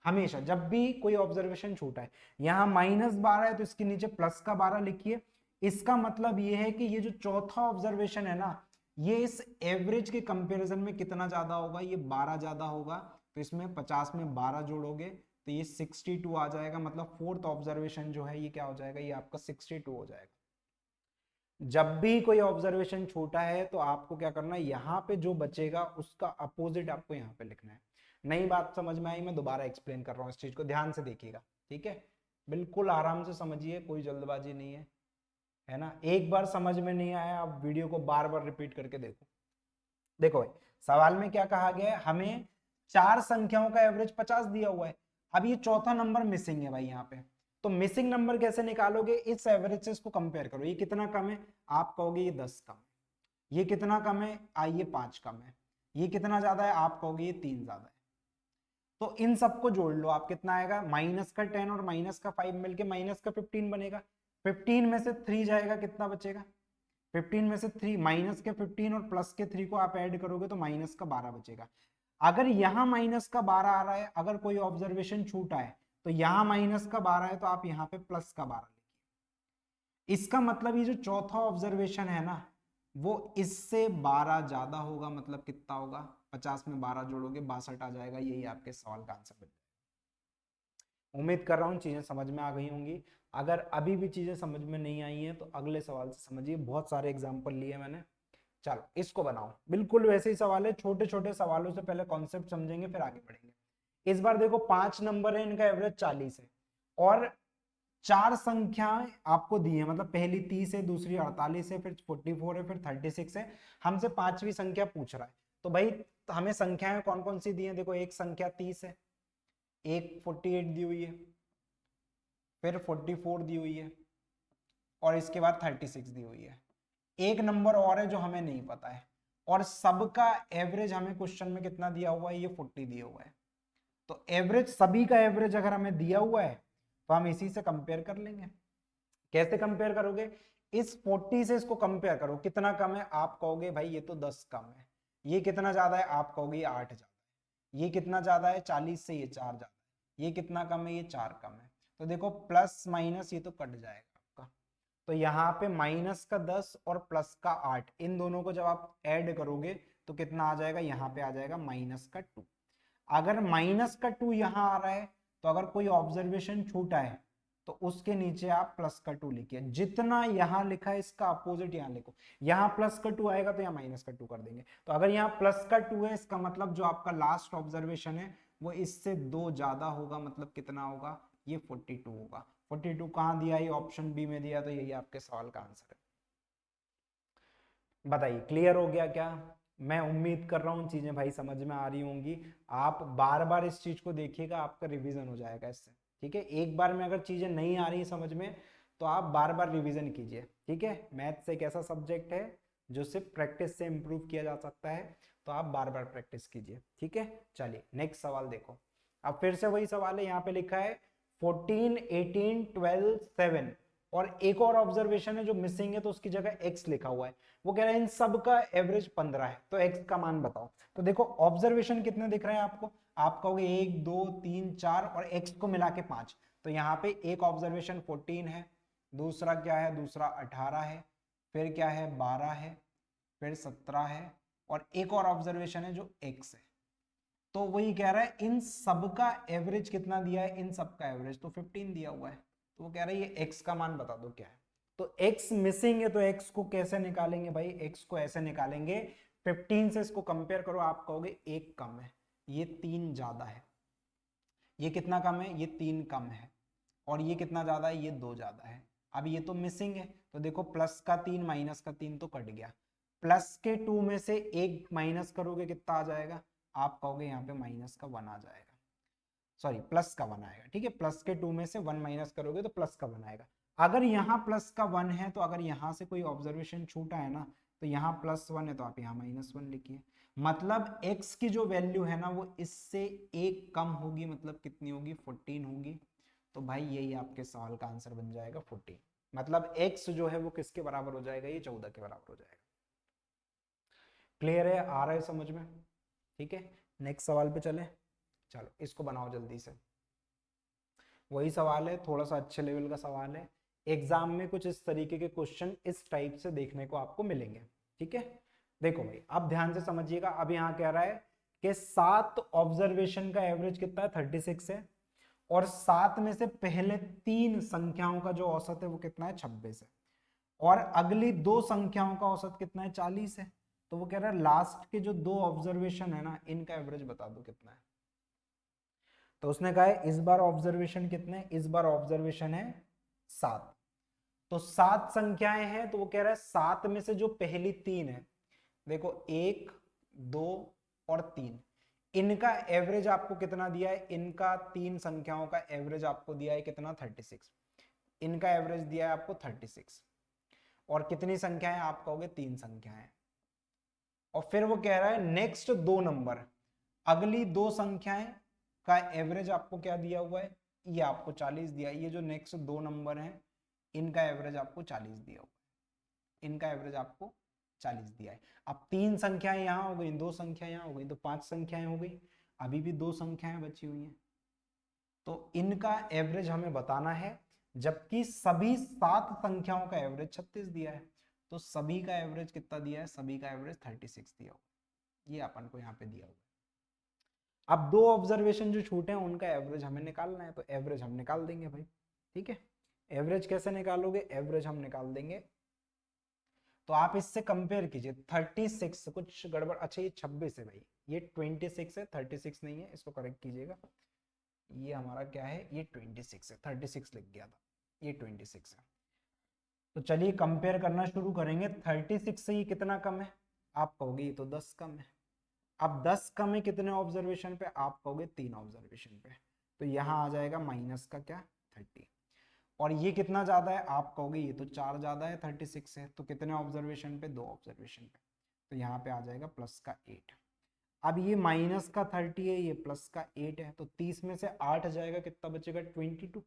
हमेशा जब भी कोई ऑब्जर्वेशन छूटा है, यहाँ -12 है तो इसके नीचे प्लस का 12 लिखिए। इसका मतलब ये है कि ये जो चौथा ऑब्जर्वेशन है ना, ये इस एवरेज के कंपैरिजन में कितना ज्यादा होगा, ये 12 ज्यादा होगा। तो इसमें 50 में 12 जोड़ोगे तो ये 62 आ जाएगा। मतलब फोर्थ ऑब्जर्वेशन जो है ये क्या हो जाएगा, ये आपका 62 हो जाएगा। जब भी कोई ऑब्जर्वेशन छोटा है तो आपको क्या करना है, यहाँ पे जो बचेगा उसका अपोजिट आपको यहाँ पे लिखना है। नई बात समझ में आई, मैं दोबारा एक्सप्लेन कर रहा हूँ, इस चीज को ध्यान से देखिएगा, ठीक है। बिल्कुल आराम से समझिए, कोई जल्दबाजी नहीं है ना। एक बार समझ में नहीं आया, आप वीडियो को बार बार रिपीट करके देखो। देखो भाई, सवाल में क्या कहा गया है, हमें चार संख्याओं का एवरेज 50 दिया हुआ है। अब ये चौथा नंबर मिसिंग है भाई यहाँ पे, तो मिसिंग नंबर कैसे निकालोगे, इस एवरेज से इसको कंपेयर करो। ये कितना कम है, आप कहोगे ये 10 कम है। ये कितना कम है, ये 5 कम है। ये कितना ज्यादा है, आप कहोगे ये 3 ज्यादा है। तो इन सबको जोड़ लो, आप कितना आएगा, माइनस का 10 और माइनस का 5 मिलके माइनस का 15 बनेगा। 15 में से 3 जाएगा, कितना बचेगा, 15 में से 3 माइनस के 15 और प्लस के 3 को आप ऐड करोगे तो माइनस का 12 बचेगा। अगर यहाँ माइनस का 12 आ रहा है, अगर कोई ऑब्जर्वेशन छूटा है तो यहाँ माइनस का 12 है, तो आप यहाँ पे प्लस का 12 लिखिए। इसका मतलब ये जो चौथा ऑब्जर्वेशन है ना, वो इससे 12 ज्यादा होगा। मतलब कितना होगा, 50 में 12 जोड़ोगे 62 आ जाएगा। यही आपके सवाल का आंसर बन जाएगा। उम्मीद कर रहा हूँ चीजें समझ में आ गई होंगी। अगर अभी भी चीजें समझ में नहीं आई हैं तो अगले सवाल से समझिए, बहुत सारे एग्जाम्पल लिए मैंने। चलो इसको बनाओ, बिल्कुल वैसे ही सवाल है, छोटे छोटे सवालों से पहले कॉन्सेप्ट समझेंगे फिर आगे बढ़ेंगे। इस बार देखो 5 नंबर है, इनका एवरेज 40 है और चार संख्याएं आपको दी है। मतलब पहली 30 है, दूसरी 48 है, फिर 44 है, फिर 36 है। हमसे पांचवी संख्या पूछ रहा है, तो भाई हमें संख्याएं कौन कौन सी दी है, देखो एक संख्या 30 है, एक 48 दी हुई है, फिर 44 दी हुई है और इसके बाद 36 दी हुई है। एक नंबर और है जो हमें नहीं पता है, और सबका एवरेज हमें क्वेश्चन में कितना दिया हुआ है, ये 40 दिया हुआ है। तो एवरेज, सभी का एवरेज अगर हमें दिया हुआ है तो हम इसी से कंपेयर कर लेंगे। कैसे कंपेयर करोगे, इस 40 से इसको कंपेयर करो, कितना कम है? आप कहोगे भाई ये तो 10 कम है। ये कितना ज्यादा है? आप कहोगे ये 8 ज्यादा है। ये कितना ज्यादा है? 40 से ये 4 ज्यादा है। ये कितना कम है? ये 4 कम है। तो देखो प्लस माइनस ये तो कट जाएगा आपका। तो यहाँ पे माइनस का 10 और प्लस का 8, इन दोनों को जब आप ऐड करोगे तो कितना आ जाएगा? यहाँ पे आ जाएगा माइनस का 2। अगर माइनस का 2 यहाँ आ रहा है तो अगर कोई ऑब्जर्वेशन छूटा है तो उसके नीचे आप प्लस का 2 लिखिए। जितना यहाँ लिखा है इसका अपोजिट यहाँ लिखो। यहाँ प्लस का 2 आएगा तो यहाँ माइनस का 2 कर देंगे। तो अगर यहाँ प्लस का 2 है, इसका मतलब जो आपका लास्ट ऑब्जर्वेशन है वो इससे 2 ज्यादा होगा। मतलब कितना होगा? ये 42 होगा। 42 कहाँ दिया? ये ऑप्शन बी में दिया। तो यही आपके सवाल का आंसर है। बताइए क्लियर हो गया क्या? मैं उम्मीद कर रहा हूँ चीजें भाई समझ में आ रही होंगी। आप बार बार इस चीज को देखिएगा, आपका रिवीजन हो जाएगा इससे। ठीक है, एक बार में अगर चीजें नहीं आ रही समझ में तो आप बार बार रिवीजन कीजिए। ठीक है, मैथ्स एक ऐसा सब्जेक्ट है जो सिर्फ प्रैक्टिस से इंप्रूव किया जा सकता है, तो आप बार बार प्रैक्टिस कीजिए। ठीक है, चलिए नेक्स्ट सवाल देखो। अब फिर से वही सवाल है, यहाँ पे लिखा है 14, 18, 12, 7 और एक और ऑब्जर्वेशन है जो मिसिंग है, तो उसकी जगह x लिखा हुआ है। वो कह रहा है इन सब का एवरेज 15 है, तो x का मान बताओ। तो देखो ऑब्जर्वेशन कितने दिख रहे हैं आपको? आप कहोगे 1 2 3 4 और x को मिला के 5। तो यहाँ पे एक ऑब्जर्वेशन 14 है, दूसरा क्या है? दूसरा 18 है, फिर क्या है? 12 है, फिर 17 है, और एक और ऑब्जर्वेशन है जो x है। तो वही कह रहा है इन सब का एवरेज कितना दिया है? इन सब का एवरेज तो 15 दिया हुआ है। तो वो कह रहा है ये x का मान बता दो क्या है। तो x मिसिंग है, तो x को कैसे निकालेंगे भाई? x को ऐसे निकालेंगे, 15 से इसको कंपेयर करो। आप कहोगे 1 कम है, ये 3 ज्यादा है। ये कितना कम है? ये 3 कम है। और ये कितना ज्यादा है? ये 2 ज्यादा है। अब ये तो मिसिंग है, तो देखो प्लस का 3 माइनस का 3 तो कट गया। प्लस के 2 में से 1 माइनस करोगे कितना आ जाएगा? आप कहोगे यहाँ पे माइनस का 1 आ जाएगा। सॉरी, प्लस का 1 आएगा। ठीक है, प्लस के 2 में से 1 माइनस करोगे तो प्लस का 1 आएगा। अगर यहाँ प्लस का 1 है तो अगर यहाँ से कोई ऑब्जर्वेशन छूटा है ना, तो यहाँ +1 है तो आप यहाँ -1 लिखिए। मतलब x की जो वैल्यू है ना वो इससे 1 कम होगी। मतलब कितनी होगी? 14 होगी। तो भाई यही आपके सवाल का आंसर बन जाएगा 14। मतलब x जो है वो किसके बराबर हो जाएगा? ये 14 के बराबर हो जाएगा। क्लियर है? आ रहा है समझ में? ठीक है, नेक्स्ट सवाल पे चले। चलो इसको बनाओ जल्दी से। वही सवाल है, थोड़ा सा अच्छे लेवल का सवाल है। एग्जाम में कुछ इस तरीके के क्वेश्चन इस टाइप से देखने को आपको मिलेंगे। ठीक है, देखो भाई आप ध्यान से समझिएगा। अब यहाँ कह रहा है कि 7 ऑब्जर्वेशन का एवरेज कितना है? 36 है। और 7 में से पहले 3 संख्याओं का जो औसत है वो कितना है? 26 है। और अगली 2 संख्याओं का औसत कितना है? 40 है। तो वो कह रहा है लास्ट के जो 2 ऑब्जर्वेशन है ना, इनका एवरेज बता दो कितना है। तो उसने कहा है इस बार ऑब्जर्वेशन कितने? इस बार ऑब्जर्वेशन है 7। तो 7 संख्याएं हैं, तो वो कह रहा है 7 में से जो पहली 3 है, देखो 1 2 और 3, इनका एवरेज आपको कितना दिया है? इनका 3 संख्याओं का एवरेज आपको दिया है कितना? 36। इनका एवरेज दिया है आपको 36। और कितनी संख्याएं? आप कहोगे 3 संख्याएं। और फिर वो कह रहा है नेक्स्ट 2 नंबर, अगली 2 संख्याएं का एवरेज आपको क्या दिया हुआ है? ये आपको 40 दिया है। ये जो नेक्स्ट 2 नंबर हैं इनका एवरेज आपको 40 दिया हुआ है। इनका एवरेज आपको 40 दिया है। अब 3 संख्याएं यहाँ हो गई, 2 संख्या यहाँ हो गई, तो 5 संख्याएं हो गई। अभी भी 2 संख्याएं बची हुई हैं, तो इनका एवरेज हमें बताना है। जबकि सभी 7 संख्याओं का एवरेज 36 दिया है, तो सभी का एवरेज कितना दिया है? सभी का एवरेज 36 दिया हुआ। ये अपन को यहाँ पे दिया हुआ। अब 2 ऑब्जर्वेशन जो छूटे हैं उनका एवरेज हमें निकालना है, तो एवरेज हम निकाल देंगे भाई। ठीक है, एवरेज कैसे निकालोगे? एवरेज हम निकाल देंगे, तो आप इससे कंपेयर कीजिए। 36 कुछ गड़बड़, अच्छा ये 26 है भाई, ये 26 है, 36 नहीं है, इसको करेक्ट कीजिएगा। ये हमारा क्या है? ये 26 है, 36 लिख गया था, ये 26 है। तो चलिए कंपेयर करना शुरू करेंगे। 36 से ये कितना कम है? आप कहोगे ये तो 10 कम है। अब 10 कम है कितने ऑब्जर्वेशन पे? आप कहोगे 3 ऑब्जर्वेशन पे। तो यहाँ आ जाएगा माइनस का क्या? 30। और ये कितना ज्यादा है? आप कहोगे ये तो 4 ज्यादा है 36 से। तो कितने ऑब्जर्वेशन पे? 2 ऑब्जर्वेशन पे। तो यहाँ पे आ जाएगा प्लस का 8। अब ये माइनस का 30 है, ये प्लस का 8 है, तो 30 में से 8 जाएगा, कितना बचेगा? 22।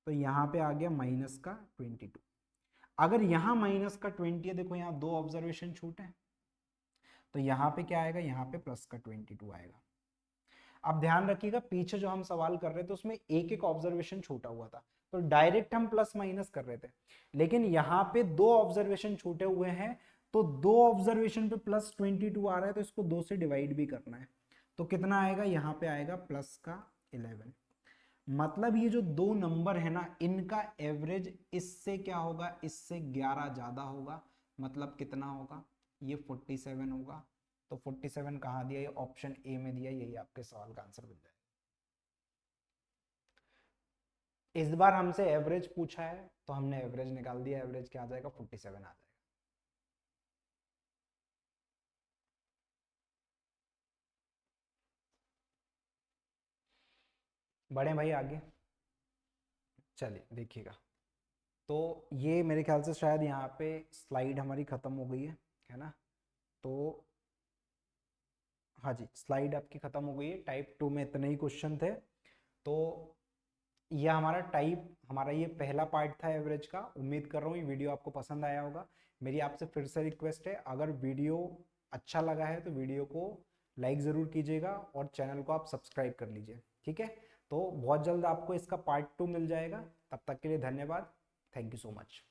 तो यहाँ पे आ गया माइनस का 22। अगर यहाँ माइनस का 20 है, देखो यहाँ 2 ऑब्जर्वेशन छूटे हैं, तो यहाँ पे क्या आएगा, यहाँ पे प्लस का 22 आएगा। अब ध्यान रखिएगा पीछे जो हम सवाल कर रहे थे उसमें एक एक ऑब्जर्वेशन छूटा हुआ था, तो डायरेक्ट हम प्लस माइनस कर रहे थे, लेकिन यहाँ पे 2 ऑब्जर्वेशन छूटे हुए हैं, तो 2 ऑब्जर्वेशन पे प्लस 22 आ रहा है, तो इसको 2 से डिवाइड भी करना है, तो कितना आएगा, यहाँ पे आएगा प्लस का 11। मतलब ये जो दो नंबर है ना, इनका एवरेज इससे क्या होगा, इससे 11 ज्यादा होगा, मतलब कितना होगा, ये 47 होगा। तो 47 कहाँ दिया, ये ऑप्शन ए में दिया, यही आपके सवाल का आंसर बन जाएगा। इस बार हमसे एवरेज पूछा है तो हमने एवरेज निकाल दिया, एवरेज क्या आ जाएगा, 47 आ जाएगा। बड़े भाई आगे चलिए देखिएगा। तो ये मेरे ख्याल से शायद यहाँ पे स्लाइड हमारी खत्म हो गई है ना, तो हाँ जी स्लाइड आपकी खत्म हो गई है। टाइप 2 में इतने ही क्वेश्चन थे, तो ये हमारा हमारा ये पहला पार्ट था एवरेज का। उम्मीद कर रहा हूँ ये वीडियो आपको पसंद आया होगा। मेरी आपसे फिर से रिक्वेस्ट है, अगर वीडियो अच्छा लगा है तो वीडियो को लाइक ज़रूर कीजिएगा और चैनल को आप सब्सक्राइब कर लीजिए, ठीक है। तो बहुत जल्द आपको इसका पार्ट 2 मिल जाएगा, तब तक के लिए धन्यवाद, थैंक यू सो मच।